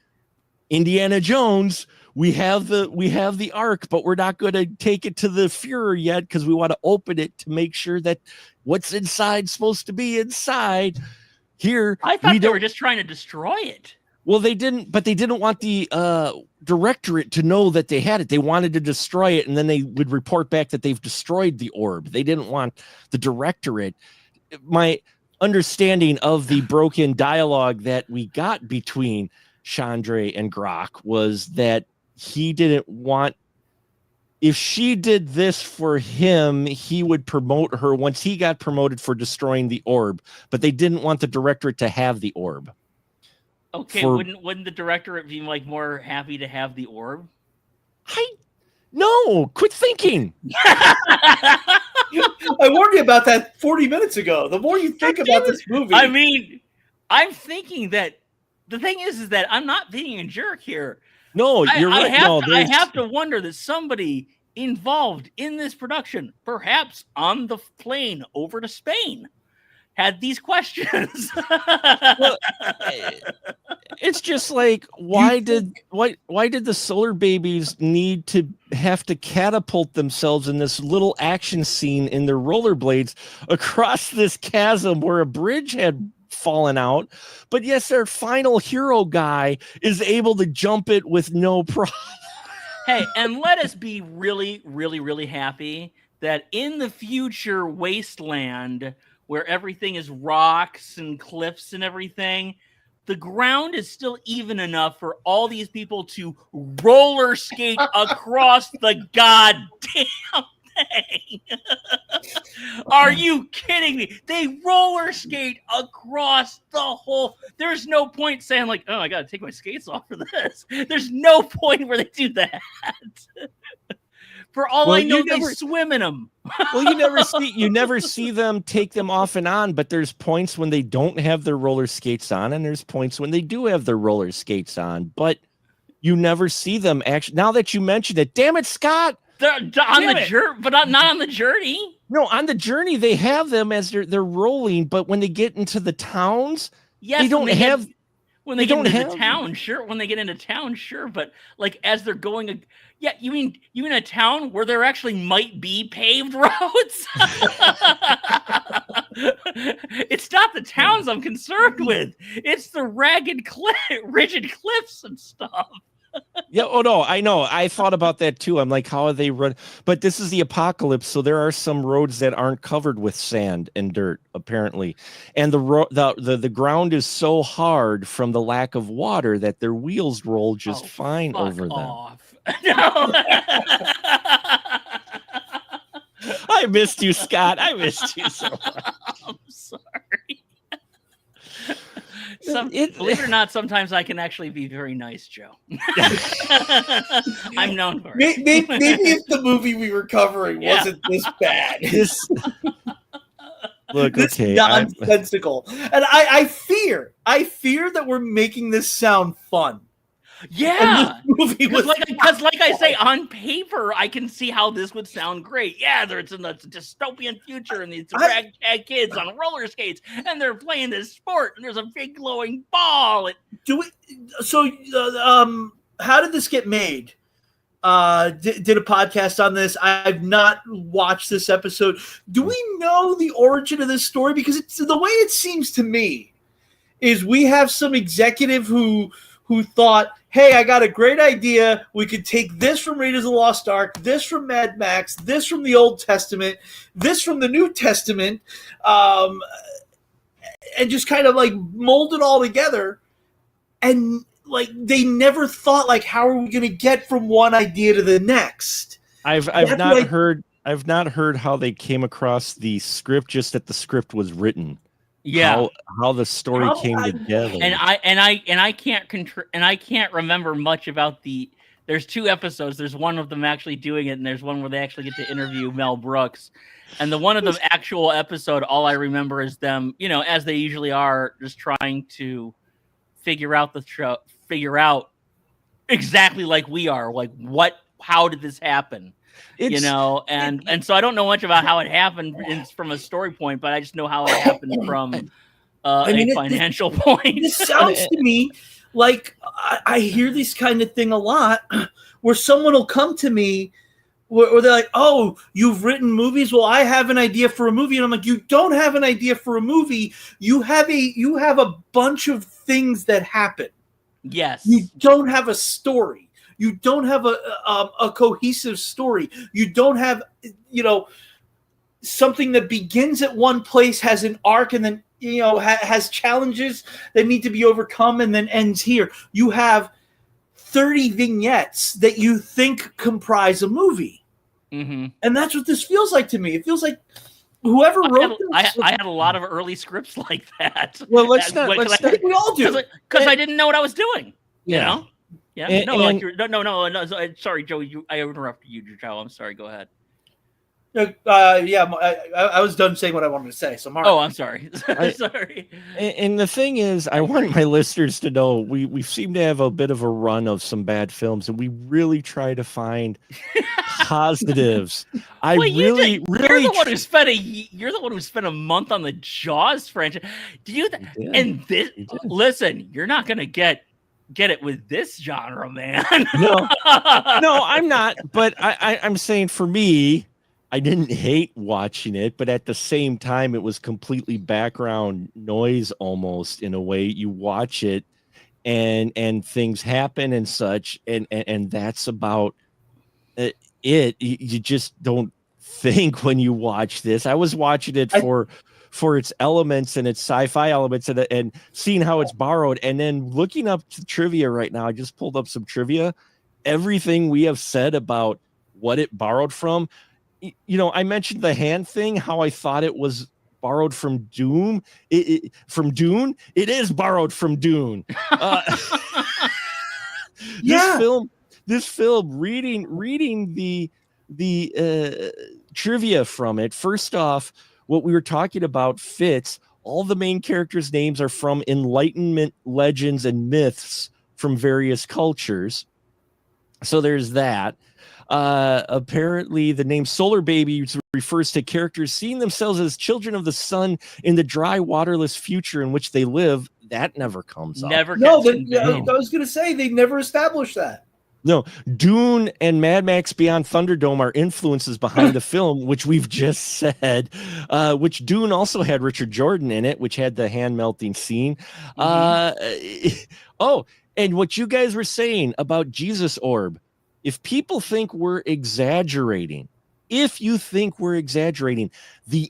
Indiana Jones, we have the Ark, but we're not going to take it to the Fuhrer yet because we want to open it to make sure that what's inside supposed to be inside. Here, I thought they were just trying to destroy it. Well, they didn't want the directorate to know that they had it. They wanted to destroy it, and then they would report back that they've destroyed the orb. They didn't want the directorate. My understanding of the broken dialogue that we got between Chandra and Grok was that he didn't want, if she did this for him, he would promote her once he got promoted for destroying the orb, but they didn't want the directorate to have the orb. Okay, wouldn't the directorate be like more happy to have the orb? No, quit thinking. I warned you about that 40 minutes ago. The more you think about this movie, I mean, I'm thinking that the thing is that I'm not being a jerk here. No, you're right. I have to wonder that somebody involved in this production, perhaps on the plane over to Spain, had these questions. Well, it's just like, why did the Solarbabies need to have to catapult themselves in this little action scene in their rollerblades across this chasm where a bridge had fallen out? But yes, their final hero guy is able to jump it with no problem. Hey, and let us be really, really, really happy that in the future wasteland where everything is rocks and cliffs and everything, the ground is still even enough for all these people to roller skate across the goddamn thing. Are you kidding me? They roller skate across the whole. There's no point saying like, oh, I gotta take my skates off for this. There's no point where they do that. For all Well, I know, you they never- swim in them. Well, you never see them take them off and on, but there's points when they don't have their roller skates on, and there's points when they do have their roller skates on, but you never see them actually. Now that you mentioned it, damn it, Scott. They're on the journey, but not on the journey. No, on the journey they have them as they're rolling, but when they get into the towns, Yes, they don't have. When they they get don't into have- the town, sure. When they get into town, sure. But like as they're going, yeah, you mean a town where there actually might be paved roads? It's not the towns I'm concerned with. It's the rigid cliffs and stuff. Yeah. Oh no, I know. I thought about that too. I'm like, how are they run? But this is the apocalypse, so there are some roads that aren't covered with sand and dirt, apparently, and the ground is so hard from the lack of water that their wheels roll just fine over off. them. I missed you, Scott. I missed you so much. I'm sorry. Believe it or not, sometimes I can actually be very nice, Joe. I'm known for it. Maybe if the movie we were covering wasn't this bad. Look, this okay, nonsensical. And I fear that we're making this sound fun. Yeah, because like I say, on paper, I can see how this would sound great. Yeah, it's in the dystopian future, and these ragtag kids on roller skates, and they're playing this sport, and there's a big glowing ball. How did this get made? Did a podcast on this. I've not watched this episode. Do we know the origin of this story? Because it's the way it seems to me is we have some executive who thought, hey, I got a great idea. We could take this from Raiders of the Lost Ark, this from Mad Max, this from the Old Testament, this from the New Testament, and just kind of like mold it all together. And like they never thought, like, how are we going to get from one idea to the next? I've not heard how they came across the script, just that the script was written. Yeah, how the story came together, and I can't remember much about the. There's 2 episodes. There's one of them actually doing it, and there's one where they actually get to interview Mel Brooks. And the one of the actual episode, all I remember is them, as they usually are, just trying to figure out exactly like we are, like how did this happen? And so I don't know much about how it happened from a story point, but I just know how it happened from a financial point. This sounds to me like I hear this kind of thing a lot where someone will come to me where they're like, oh, you've written movies? Well, I have an idea for a movie. And I'm like, you don't have an idea for a movie. You have a bunch of things that happen. Yes. You don't have a story. You don't have a cohesive story. You don't have, something that begins at one place, has an arc, and then, has challenges that need to be overcome and then ends here. You have 30 vignettes that you think comprise a movie. Mm-hmm. And that's what this feels like to me. It feels like whoever wrote this. I had a lot of early scripts like that. Well, I think we all do. Because I didn't know what I was doing. Yeah. Yeah. Sorry, Joe. I interrupted you, Joe. I'm sorry. Go ahead. I was done saying what I wanted to say. So, Mark. Oh, I'm sorry. Sorry. And the thing is, I want my listeners to know we seem to have a bit of a run of some bad films, and we really try to find positives. You're the one who spent a month on the Jaws franchise. Listen, you're not gonna get it with this genre, man. No, I'm not. But I'm saying, for me, I didn't hate watching it, but at the same time, it was completely background noise almost, in a way. You watch it and things happen and such, and that's about it. You just don't think when you watch this. I was watching it for its elements and its sci-fi elements and seeing how it's borrowed, and then looking up the trivia right now. I just pulled up some trivia. Everything we have said about what it borrowed from, I mentioned the hand thing, how I thought it was borrowed from Doom. From Dune. It is borrowed from Dune. This film, reading the trivia from it. First off, what we were talking about fits. All the main characters' names are from Enlightenment legends and myths from various cultures. So there's that. Apparently, the name Solarbabies refers to characters seeing themselves as children of the sun in the dry, waterless future in which they live. That never comes up. Never No, gets I conveyed. was going to say they never established that. No, Dune and Mad Max Beyond Thunderdome are influences behind the film, which we've just said, which Dune also had Richard Jordan in it, which had the hand melting scene. Oh, and what you guys were saying about Jesus Orb, if people think we're exaggerating, the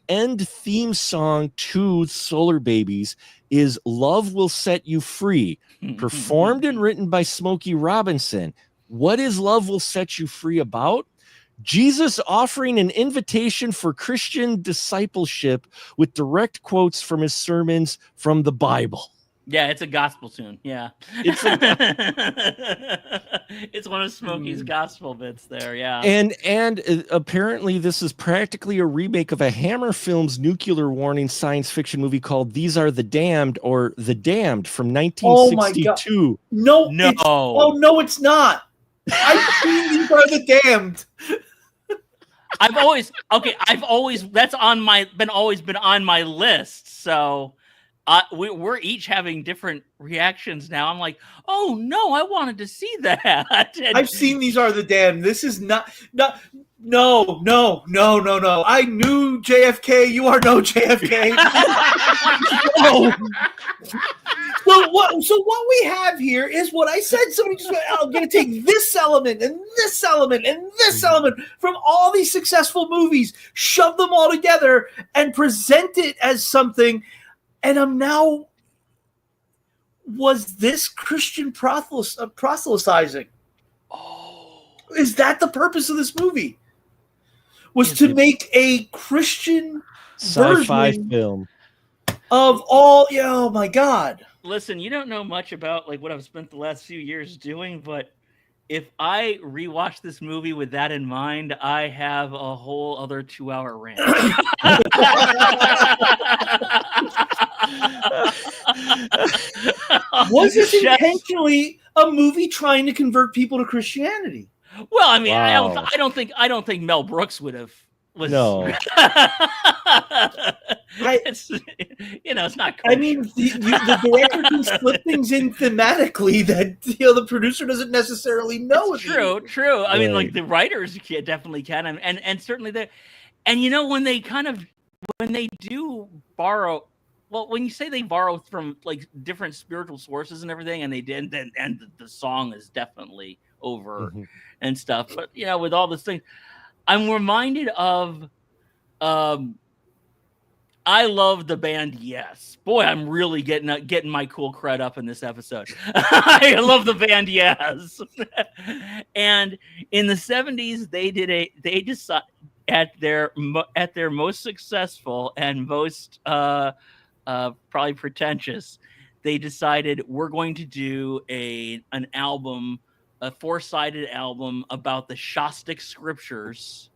end theme song to Solarbabies is Love Will Set You Free, performed and written by Smokey Robinson. What is Love Will Set You Free about? Jesus offering an invitation for Christian discipleship with direct quotes from his sermons from the Bible. Yeah, it's a gospel tune. Yeah. It's it's one of Smokey's gospel bits there. Yeah. And apparently this is practically a remake of a Hammer Films nuclear warning science fiction movie called These Are the Damned, or The Damned, from 1962. No. No. It's not. I've seen These Are the Damned. I've always that's always been on my list. So we're each having different reactions now. I'm like, oh no, I wanted to see that. And I've seen These Are the Damned. This is not. No. I knew JFK. You are no JFK. No. So what we have here is what I said. Somebody just went, I'm going to take this element and this element and this element from all these successful movies, shove them all together, and present it as something. And I'm now, was this Christian proselytizing? oh, Is that the purpose of this movie? Was to make a Christian sci-fi version film of all? Yeah, oh my God! listen, you don't know much about like what I've spent the last few years doing, but if I rewatch this movie with that in mind, I have a whole other 2-hour rant. Was this intentionally a movie trying to convert people to Christianity? Well, I mean, Wow. I don't think Mel Brooks would have. No. It's not kosher. I mean, the director can slip things in thematically that the producer doesn't necessarily know. It's true. I mean, like the writers definitely can, and certainly they, and when they do borrow. Well, when you say they borrow from like different spiritual sources and everything, and they did, and the song is definitely over and stuff. But with all this thing, I'm reminded of. I love the band Yes. Boy, I'm really getting my cool cred up in this episode. I love the band Yes. And in the 70s, they decided at their most successful and most probably pretentious, they decided we're going to do an album, a 4-sided album about the Shastic scriptures,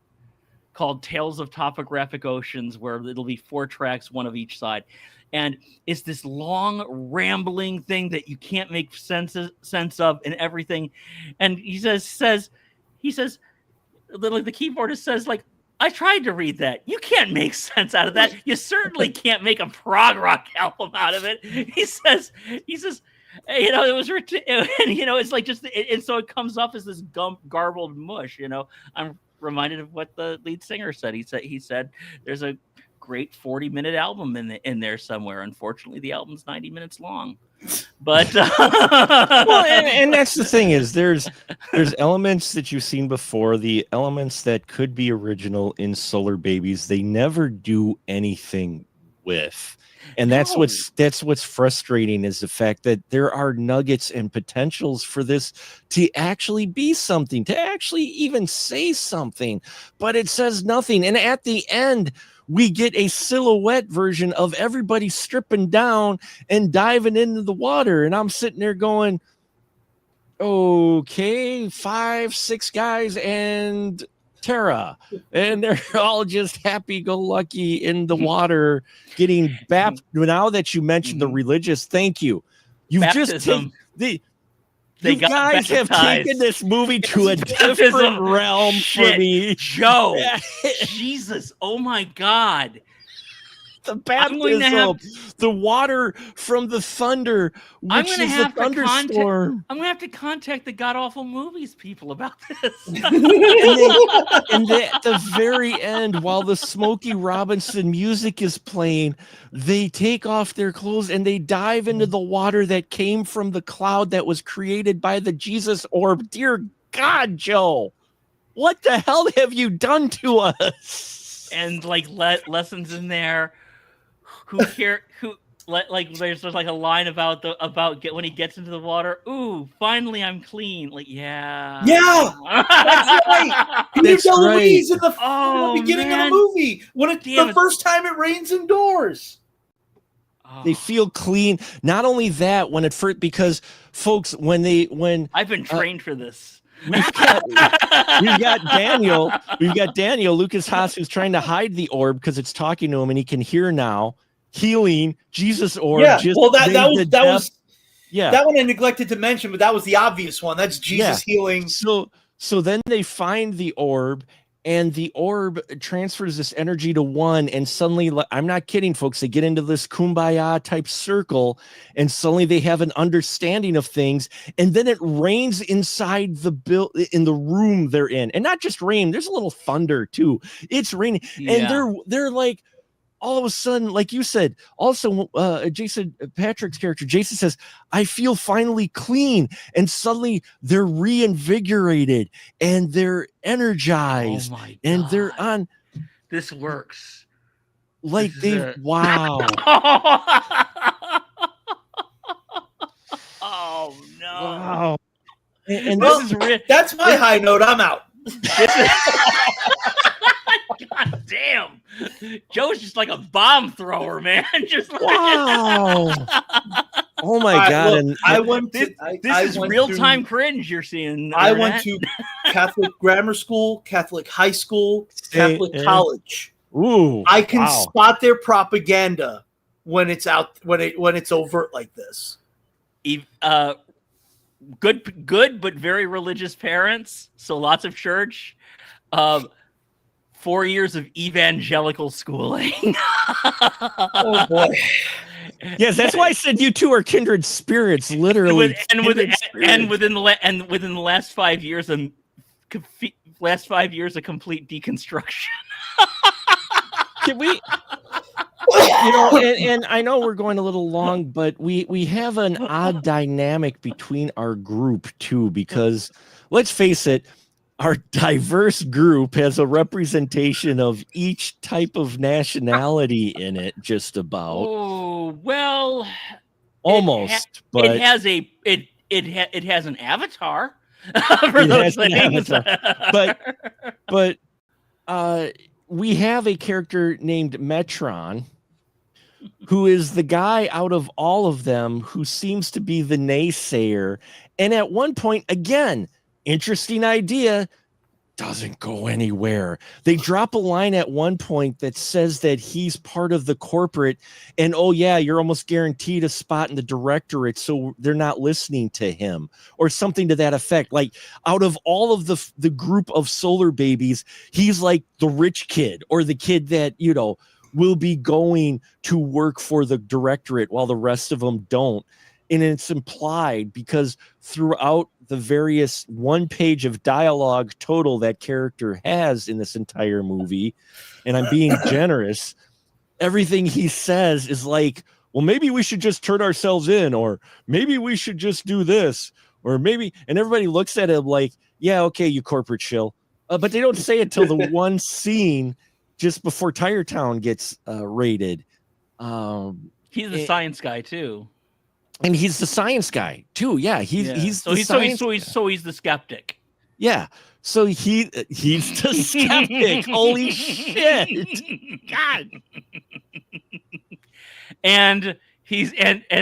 called Tales of Topographic Oceans, where it'll be 4 tracks, one of each side. And it's this long, rambling thing that you can't make sense of and everything. And he says, literally the keyboardist says, like, I tried to read that. You can't make sense out of that. You certainly can't make a prog rock album out of it. He says, it was written, and it's like just, and so it comes off as this garbled mush. I'm reminded of what the lead singer said. He said there's a great 40-minute album in there somewhere. Unfortunately, the album's 90 minutes long. But well, and that's the thing is there's elements that you've seen before, the elements that could be original in Solarbabies, they never do anything with. And that's what's frustrating, is the fact that there are nuggets and potentials for this to actually be something, to actually even say something, but it says nothing. And at the end, we get a silhouette version of everybody stripping down and diving into the water. And I'm sitting there going, okay, 5, 6 guys, and Tara, and they're all just happy-go-lucky in the water, getting baptized. Now that you mentioned the religious, thank you. You've just taken you guys have taken this movie to a different realm for me, Joe. Jesus, oh my God. The baptism, the water from the thunder, which is a thunderstorm. I'm gonna have to contact the God Awful Movies people about this. And at the very end, while the Smokey Robinson music is playing, they take off their clothes and they dive into the water that came from the cloud that was created by the Jesus orb. Dear God, Joe, what the hell have you done to us? And like lessons in there. There's like a line about when he gets into the water. Ooh, finally I'm clean. Like, yeah, that's right. That's Louise in the beginning of the movie when it's the first time it rains indoors. They feel clean. Not only that, when it first, because folks, when I've been trained for this. We've got Daniel. We've got Daniel Lucas Haas, who's trying to hide the orb because it's talking to him and he can hear now. Healing Jesus orb. Yeah, well, that was that one I neglected to mention, but that was the obvious one. That's Jesus healing. So then they find the orb, and the orb transfers this energy to one, and suddenly, I'm not kidding, folks, they get into this kumbaya type circle, and suddenly they have an understanding of things, and then it rains inside in the room they're in, and not just rain. There's a little thunder too. It's raining, and they're like. All of a sudden, like you said, also Jason Patrick's character, Jason says, I feel finally clean. And suddenly they're reinvigorated and they're energized. Oh my God. And they're on. This works. Like wow. Oh no. Wow. And this is that's my high note. I'm out. God damn. Joe's just like a bomb thrower, man. Just like... Wow. Oh my God. Look, this is real-time cringe you're seeing. I went to Catholic grammar school, Catholic high school, Catholic college. Ooh. I can spot their propaganda when it's out when it's overt like this. Good but very religious parents, so lots of church. 4 years of evangelical schooling. Oh boy. Yes, that's why I said you two are kindred spirits, literally. Within the last 5 years, of complete deconstruction. Can we? And I know we're going a little long, but we have an odd dynamic between our group too, because let's face it, our diverse group has a representation of each type of nationality in it, just about. Oh, well, almost, but it has an avatar for those things. But we have a character named Metron, who is the guy out of all of them who seems to be the naysayer. And at one point, again, interesting idea, doesn't go anywhere. They drop a line at one point that says that he's part of the corporate, and oh yeah, you're almost guaranteed a spot in the directorate, so they're not listening to him, or something to that effect. Like, out of all of the group of Solarbabies, he's like the rich kid, or the kid that, you know, will be going to work for the directorate while the rest of them don't. And it's implied because throughout the various one page of dialogue total that character has in this entire movie, and I'm being generous, everything he says is like, well, maybe we should just turn ourselves in, or maybe we should just do this, or maybe, and everybody looks at him like, yeah, okay, you corporate shill. But they don't say it till the one scene just before Tire Town gets raided. He's a science guy too. And he's the science guy too. Yeah, he's the skeptic. Yeah, so he's the skeptic. Holy shit! God. And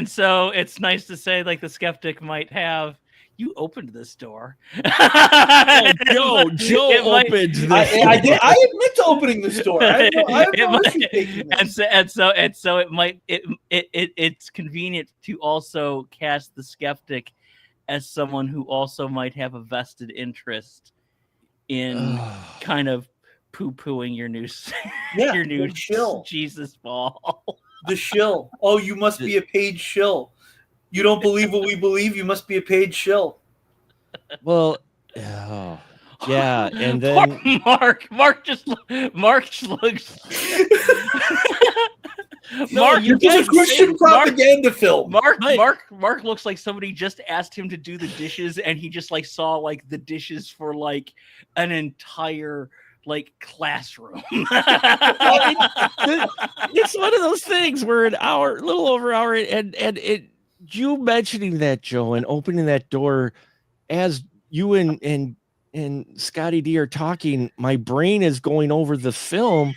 so it's nice to say, like, the skeptic might have, You opened this door. Joe opened this. I did. I admit to opening this door. I have no issue taking this. And so it might it's convenient to also cast the skeptic as someone who also might have a vested interest in kind of poo-pooing your new your new shill. Jesus ball. The shill. Oh, you must be a paid shill. You don't believe what we believe. You must be a paid shill. Well, yeah, and then Mark just looks. Mark, it's a Christian propaganda film. Mark looks like somebody just asked him to do the dishes, and he just like saw like the dishes for like an entire like classroom. It's one of those things where a little over an hour, and it. You mentioning that, Joe, and opening that door as you and Scotty D are talking, my brain is going over the film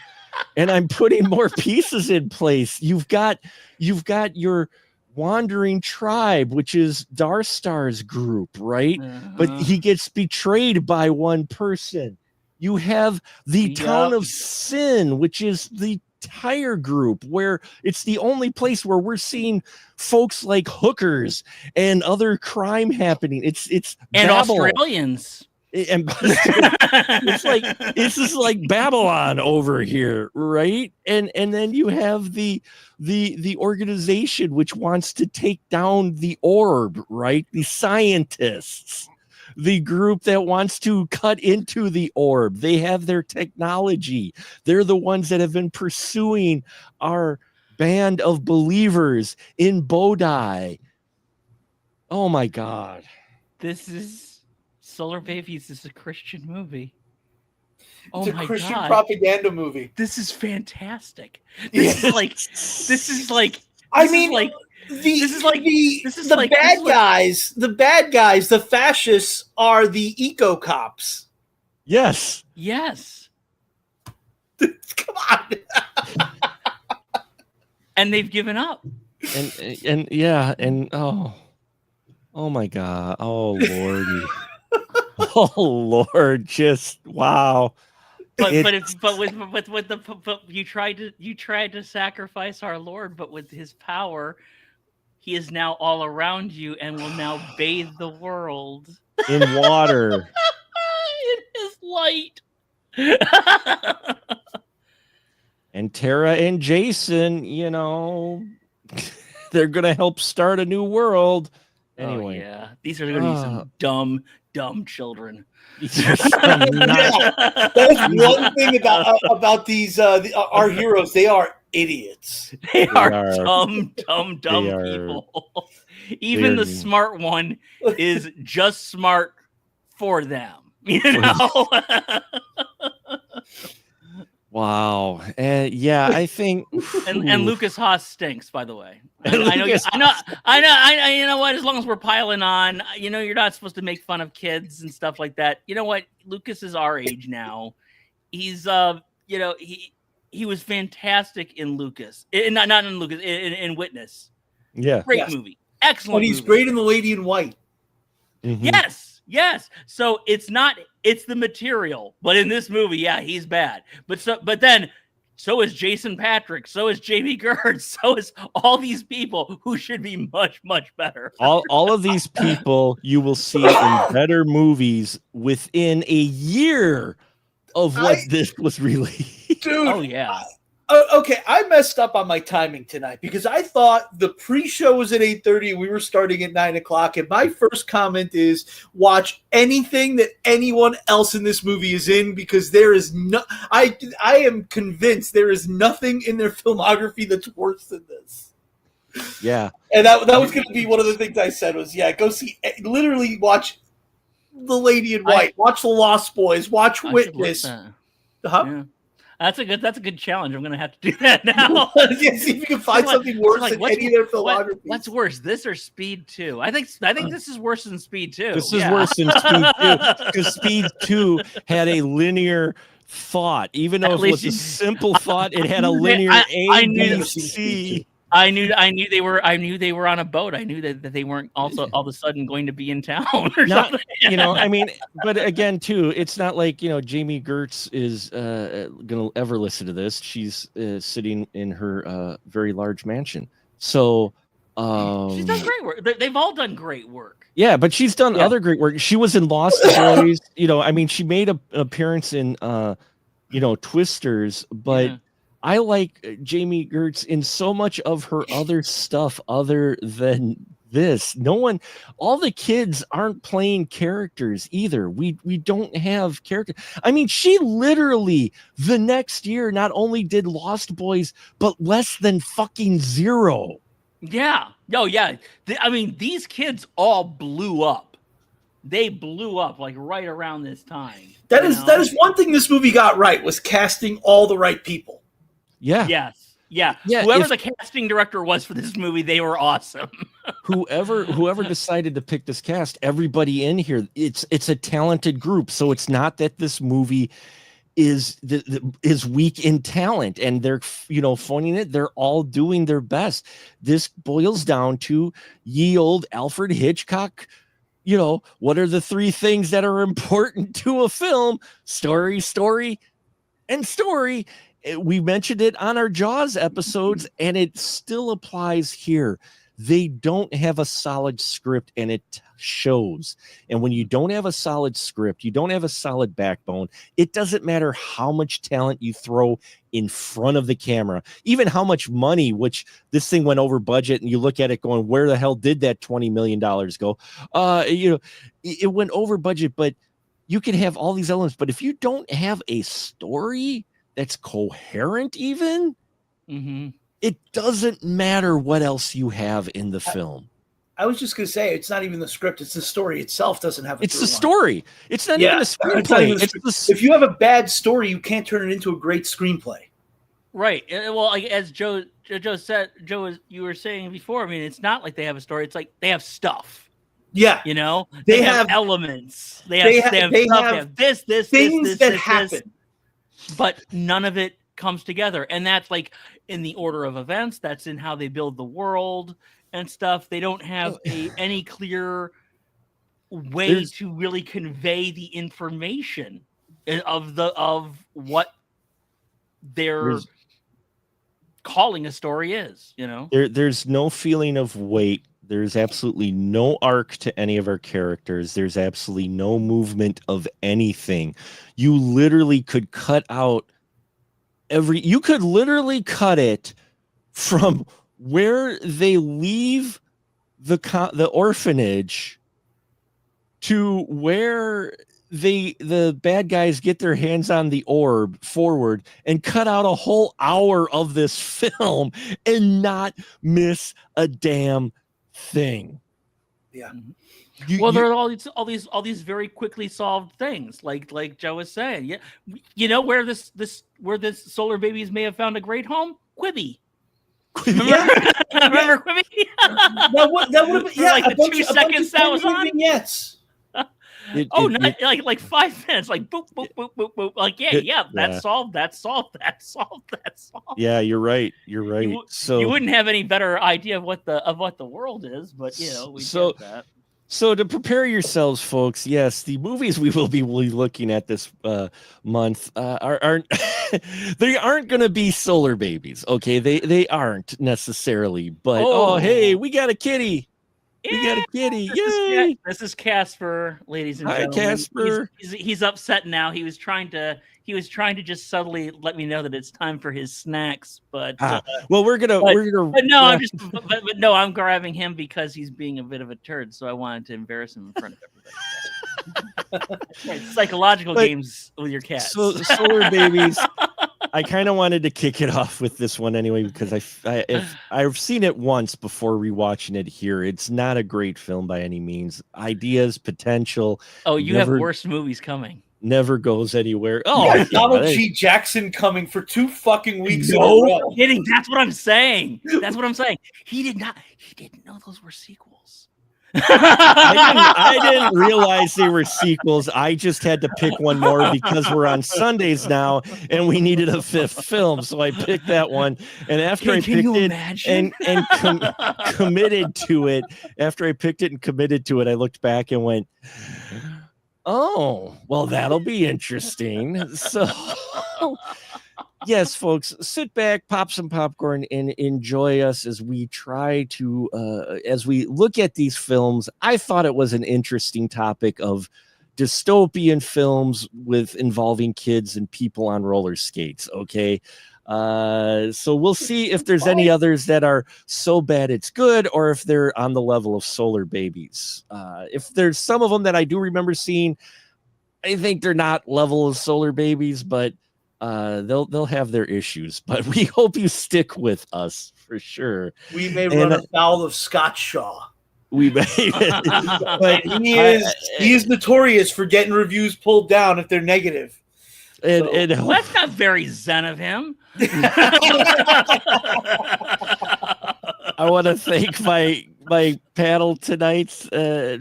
and I'm putting more pieces in place. You've got your wandering tribe, which is Darstar's group, right? But he gets betrayed by one person. You have the town of Sin, which is the entire group, where it's the only place where we're seeing folks like hookers and other crime happening. It's and Babylon. Australians. And it's like this is like Babylon over here, right? And then you have the organization which wants to take down the orb, right? The scientists, the group that wants to cut into the orb. They have their technology. They're the ones that have been pursuing our band of believers in Bodhi. Oh my God. This is Solarbabies is a Christian movie. It's a Christian propaganda movie. This is fantastic. This is like the bad guys, the fascists are the eco cops. Yes. Come on. And they've given up. And oh my God. Oh Lordy. Oh Lord, just wow. But you tried to sacrifice our Lord, but with his power, he is now all around you and will now bathe the world in water. In his light. And Tara and Jason, they're gonna help start a new world. Anyway, these are gonna be some dumb children. That's one thing about these our heroes. They are idiots. They are dumb people. Even the smart one is just smart for them. Wow. I think and Lucas Haas stinks, by the way. I know. You know what? As long as we're piling on, you're not supposed to make fun of kids and stuff like that. You know what? Lucas is our age now. He's he was fantastic in Lucas. Not in Lucas, in Witness. Yeah. Great movie. Excellent. And he's great in The Lady in White. Mm-hmm. Yes. So it's the material, but in this movie, he's bad. But then so is Jason Patrick, so is Jamie Gertz, so is all these people who should be much, much better. All of these people you will see in better movies within a year of what this was released. Dude. Oh yeah. Okay, I messed up on my timing tonight because I thought the pre-show was at 8:30 and we were starting at 9:00. And my first comment is watch anything that anyone else in this movie is in, because there is I am convinced there is nothing in their filmography that's worse than this. Yeah. And that was going to be one of the things I said was, go see, literally watch The Lady in White, watch The Lost Boys, watch Witness. Yeah. That's a good challenge. I'm going to have to do that now. See if you can find something worse than any of their filmography. What's worse, this or Speed 2? I think this is worse than Speed 2. This is worse than Speed 2 because Speed 2 had a linear thought. Even though it was a simple thought, it had a linear A, B, C. I knew they were on a boat. I knew that they weren't also all of a sudden going to be in town or something. I mean, but again, too, it's not like, Jamie Gertz is gonna ever listen to this. She's sitting in her very large mansion. So she's done great work. They've all done great work. Yeah, but she's done other great work. She was in Lost Boys. I mean, she made an appearance in Twisters, but I like Jamie Gertz in so much of her other stuff other than this. All the kids aren't playing characters either. We don't have characters. I mean, she literally the next year not only did Lost Boys, but Less Than Fucking Zero. Yeah. Oh, yeah. I mean, these kids all blew up. They blew up like right around this time. That is one thing this movie got right, was casting all the right people. Yeah. Yes. Yeah. Whoever the casting director was for this movie, they were awesome. whoever decided to pick this cast, everybody in here, it's a talented group. So it's not that this movie is weak in talent and they're phoning it. They're all doing their best. This boils down to ye old Alfred Hitchcock. What are the three things that are important to a film? Story, and story. We mentioned it on our Jaws episodes, and it still applies here. They don't have a solid script, and it shows. And when you don't have a solid script, you don't have a solid backbone, it doesn't matter how much talent you throw in front of the camera, even how much money, which this thing went over budget, and you look at it going, where the hell did that $20 million go? It went over budget, but you can have all these elements. But if you don't have a story that's coherent, even, it doesn't matter what else you have in the film. I was just going to say, it's not even the script. It's the story itself doesn't have a It's the story. It's not even a screenplay. If you have a bad story, you can't turn it into a great screenplay. Right. Well, as Joe said, you were saying before, I mean, it's not like they have a story. It's like they have stuff. Yeah. They have elements. They have this, things that happen. But none of it comes together. And that's like in the order of events. That's in how they build the world and stuff. They don't have any clear way to really convey the information of what they're calling a story is, There's no feeling of weight. There's absolutely no arc to any of our characters. There's absolutely no movement of anything. You literally could cut out you could literally cut it from where they leave the orphanage to where the bad guys get their hands on the orb forward, and cut out a whole hour of this film and not miss a damn thing. Yeah. There are all these very quickly solved things, like Joe was saying. Yeah, where this Solarbabies may have found a great home? Quibi. Remember Quibi? that would have been like the 2 seconds that was on. Yes. Like 5 minutes, like boop boop boop boop boop. Like that's solved. That's solved. That's solved. That's solved. Yeah, you're right. So you wouldn't have any better idea of what the world is, but we get that. So to prepare yourselves, folks, yes, the movies we will be looking at this month aren't they aren't going to be Solarbabies, okay? They aren't necessarily, but hey, we got a kitty. Yeah, we got a kitty. Yay! This is Casper, ladies and gentlemen. Hi, Casper. He's upset now. He was trying to just subtly let me know that it's time for his snacks, but we're gonna. But no, I'm grabbing him because he's being a bit of a turd, so I wanted to embarrass him in front of everybody. Psychological games with your cat. So Solarbabies. I kind of wanted to kick it off with this one anyway, because I've seen it once before rewatching it here. It's not a great film by any means. Ideas, potential. Oh, you have worse movies coming. Never goes anywhere. Oh, Donald G. Jackson coming for 2 fucking weeks. No kidding. That's what I'm saying. He didn't know those were sequels. I didn't realize they were sequels. I just had to pick one more because we're on Sundays now and we needed a fifth film. So I picked that one. And after I picked it and committed to it, after I picked it and committed to it, I looked back and went, oh, well, that'll be interesting. So yes, folks, sit back, pop some popcorn, and enjoy us as we try to, as we look at these films. I thought it was an interesting topic of dystopian films with involving kids and people on roller skates. Okay. So we'll see if there's any others that are so bad it's good, or if they're on the level of Solarbabies. If there's some of them that I do remember seeing, I think they're not level of Solarbabies, but they'll have their issues. But we hope you stick with us for sure. We may run afoul of Scott Shaw. We may, but he is notorious for getting reviews pulled down if they're negative. Well, that's not very zen of him. I want to thank my panel tonight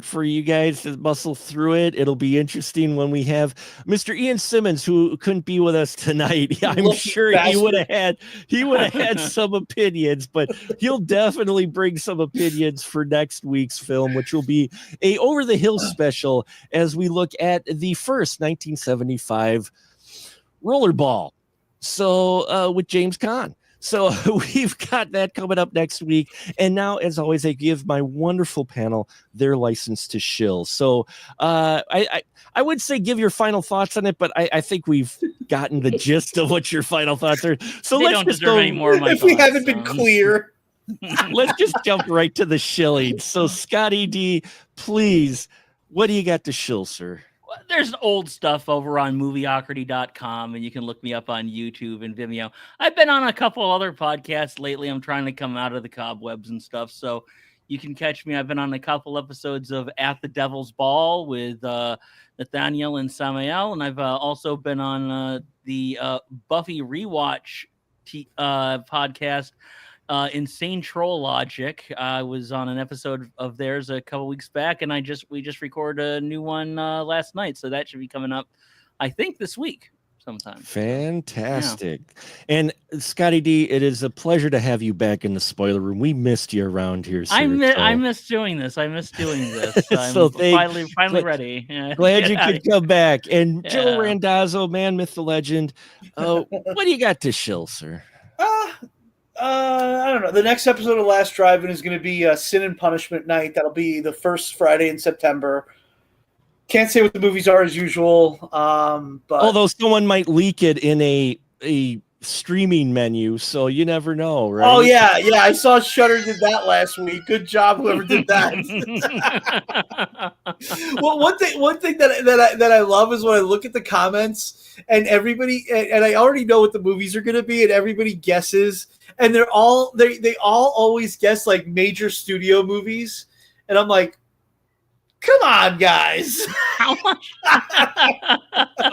for you guys to muscle through it. It'll be interesting when we have Mr. Ian Simmons, who couldn't be with us tonight. I'm sure he would have had some opinions, but he'll definitely bring some opinions for next week's film, which will be a Over the Hill special as we look at the first 1975 Rollerball. So with James Caan. So we've got that coming up next week. And now, as always, I give my wonderful panel their license to shill. So I would say give your final thoughts on it, but I think we've gotten the gist of what your final thoughts are. So let's just go. Any more of my if thoughts, we haven't been clear. Let's just jump right to the shilling. So Scotty D, please, what do you got to shill, sir? There's old stuff over on movieocrity.com, and you can look me up on YouTube and Vimeo. I've been on a couple other podcasts lately. I'm trying to come out of the cobwebs and stuff, so you can catch me. I've been on a couple episodes of At the Devil's Ball with Nathaniel and Samael, and I've also been on the Buffy Rewatch podcast. Insane Troll Logic. I was on an episode of theirs a couple weeks back, and we just recorded a new one last night, so that should be coming up, I think, this week sometime. Fantastic. Yeah. And Scotty D, it is a pleasure to have you back in the spoiler room. We missed you around here, sir. I miss doing this. I'm so finally ready. Glad you could come back. And Joe Randazzo, man, myth, the legend. What do you got to shill, sir? I don't know. The next episode of Last Drive-In is going to be Sin and Punishment Night. That'll be the first Friday in September. Can't say what the movies are as usual. But although someone might leak it in a streaming menu, so you never know, right? Oh yeah. I saw Shudder did that last week. Good job, whoever did that. Well, one thing that I love is when I look at the comments and everybody, and I already know what the movies are going to be, and everybody guesses, and they all always guess like major studio movies, and I'm like, come on, guys. How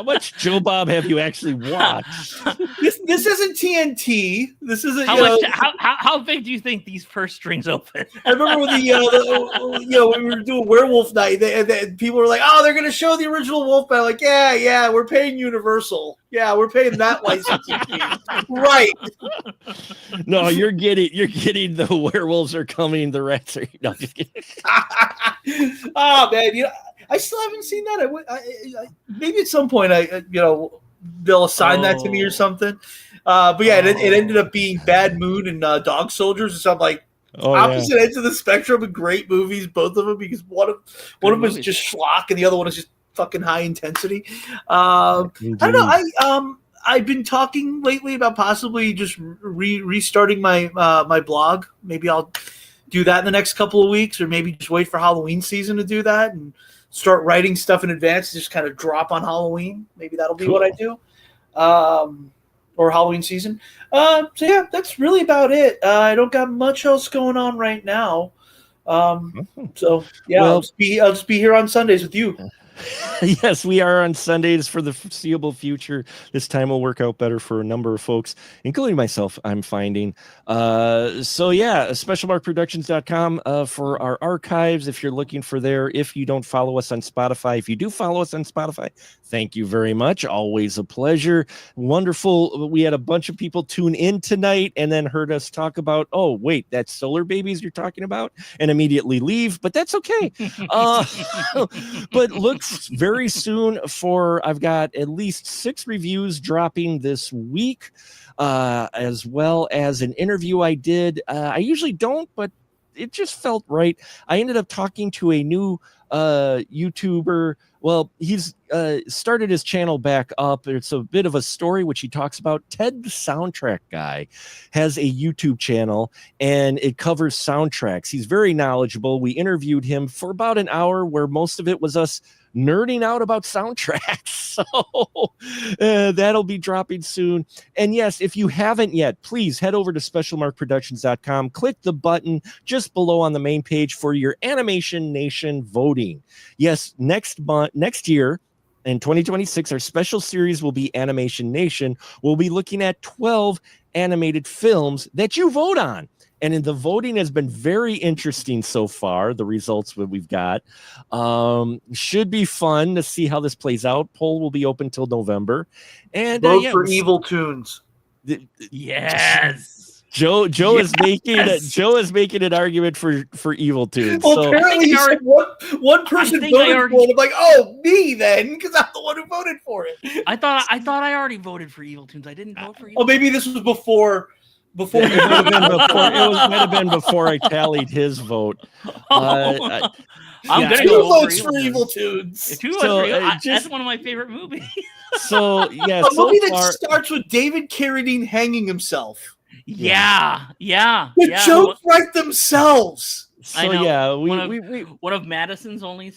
much Joe Bob have you actually watched? This isn't TNT. This isn't. How big do you think these purse strings open? I remember when when we were doing Werewolf Night, people were like, "Oh, they're going to show the original Wolfman." Like, yeah, we're paying Universal. Yeah, we're paying that licensing fee. Right. No, you're getting the werewolves are coming. The rats are. No, just kidding. Oh man, I still haven't seen that. I maybe at some point they'll assign that to me or something. But yeah, it ended up being Bad Moon and Dog Soldiers, so I'm like opposite ends of the spectrum of great movies, both of them, because one of them is just schlock and the other one is just fucking high intensity. I don't know. I've been talking lately about possibly just restarting my my blog. Maybe I'll do that in the next couple of weeks, or maybe just wait for Halloween season to do that and start writing stuff in advance, just kind of drop on Halloween. Maybe that'll be what I do. Or Halloween season. So yeah, that's really about it. I don't got much else going on right now. So yeah, I'll just be here on Sundays with you. Yes, we are on Sundays for the foreseeable future. This time will work out better for a number of folks, including myself, I'm finding. So yeah, specialmarkproductions.com for our archives if you're looking for there. If you don't follow us on Spotify, if you do follow us on Spotify, thank you very much. Always a pleasure. Wonderful. We had a bunch of people tune in tonight and then heard us talk about, oh, wait, that's Solarbabies you're talking about, and immediately leave, but that's okay. But looks very soon for, I've got at least 6 reviews dropping this week, as well as an interview I did. I usually don't, but it just felt right. I ended up talking to a new YouTuber. Well, he's started his channel back up. It's a bit of a story which he talks about. Ted the Soundtrack Guy has a YouTube channel and it covers soundtracks. He's very knowledgeable. We interviewed him for about an hour where most of it was us nerding out about soundtracks. So that'll be dropping soon. And yes, if you haven't yet, please head over to specialmarkproductions.com. Click the button just below on the main page for your Animation Nation voting. Yes, next year in 2026, our special series will be Animation Nation. We'll be looking at 12 animated films that you vote on. And the voting has been very interesting so far, the results that we've got. Should be fun to see how this plays out. Poll will be open till November. And vote for Evil Tunes. Yes. Joe is making an argument for Evil Tunes. Well, so, apparently he said one person voted for it. I'm like, oh, me then, because I'm the one who voted for it. I thought I already voted for Evil Tunes. I didn't vote for Evil. Oh, maybe this was before. It might have been before I tallied his vote. I'm gonna two go votes for Evil Tunes. That's one of my favorite movies. So yeah, a movie that starts with David Carradine hanging himself. Yeah. The jokes write themselves. So yeah, one of Madison's only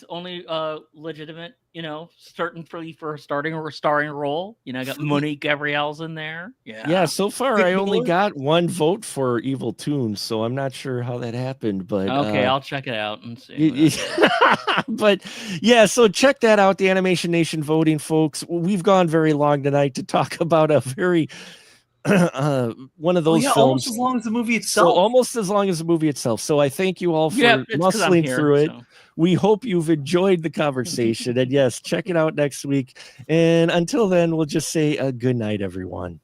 legitimate, starting for starting or starring role. I got Monique Gabrielle's in there. Yeah. So far, I only got 1 vote for Evil Tunes, so I'm not sure how that happened. But okay, I'll check it out and see. But yeah, so check that out, the Animation Nation voting, folks. We've gone very long tonight to talk about a very one of those films, almost as long as the movie itself. So almost as long as the movie itself. So I thank you all for muscling through it. So. We hope you've enjoyed the conversation. And yes, check it out next week. And until then, we'll just say a good night, everyone.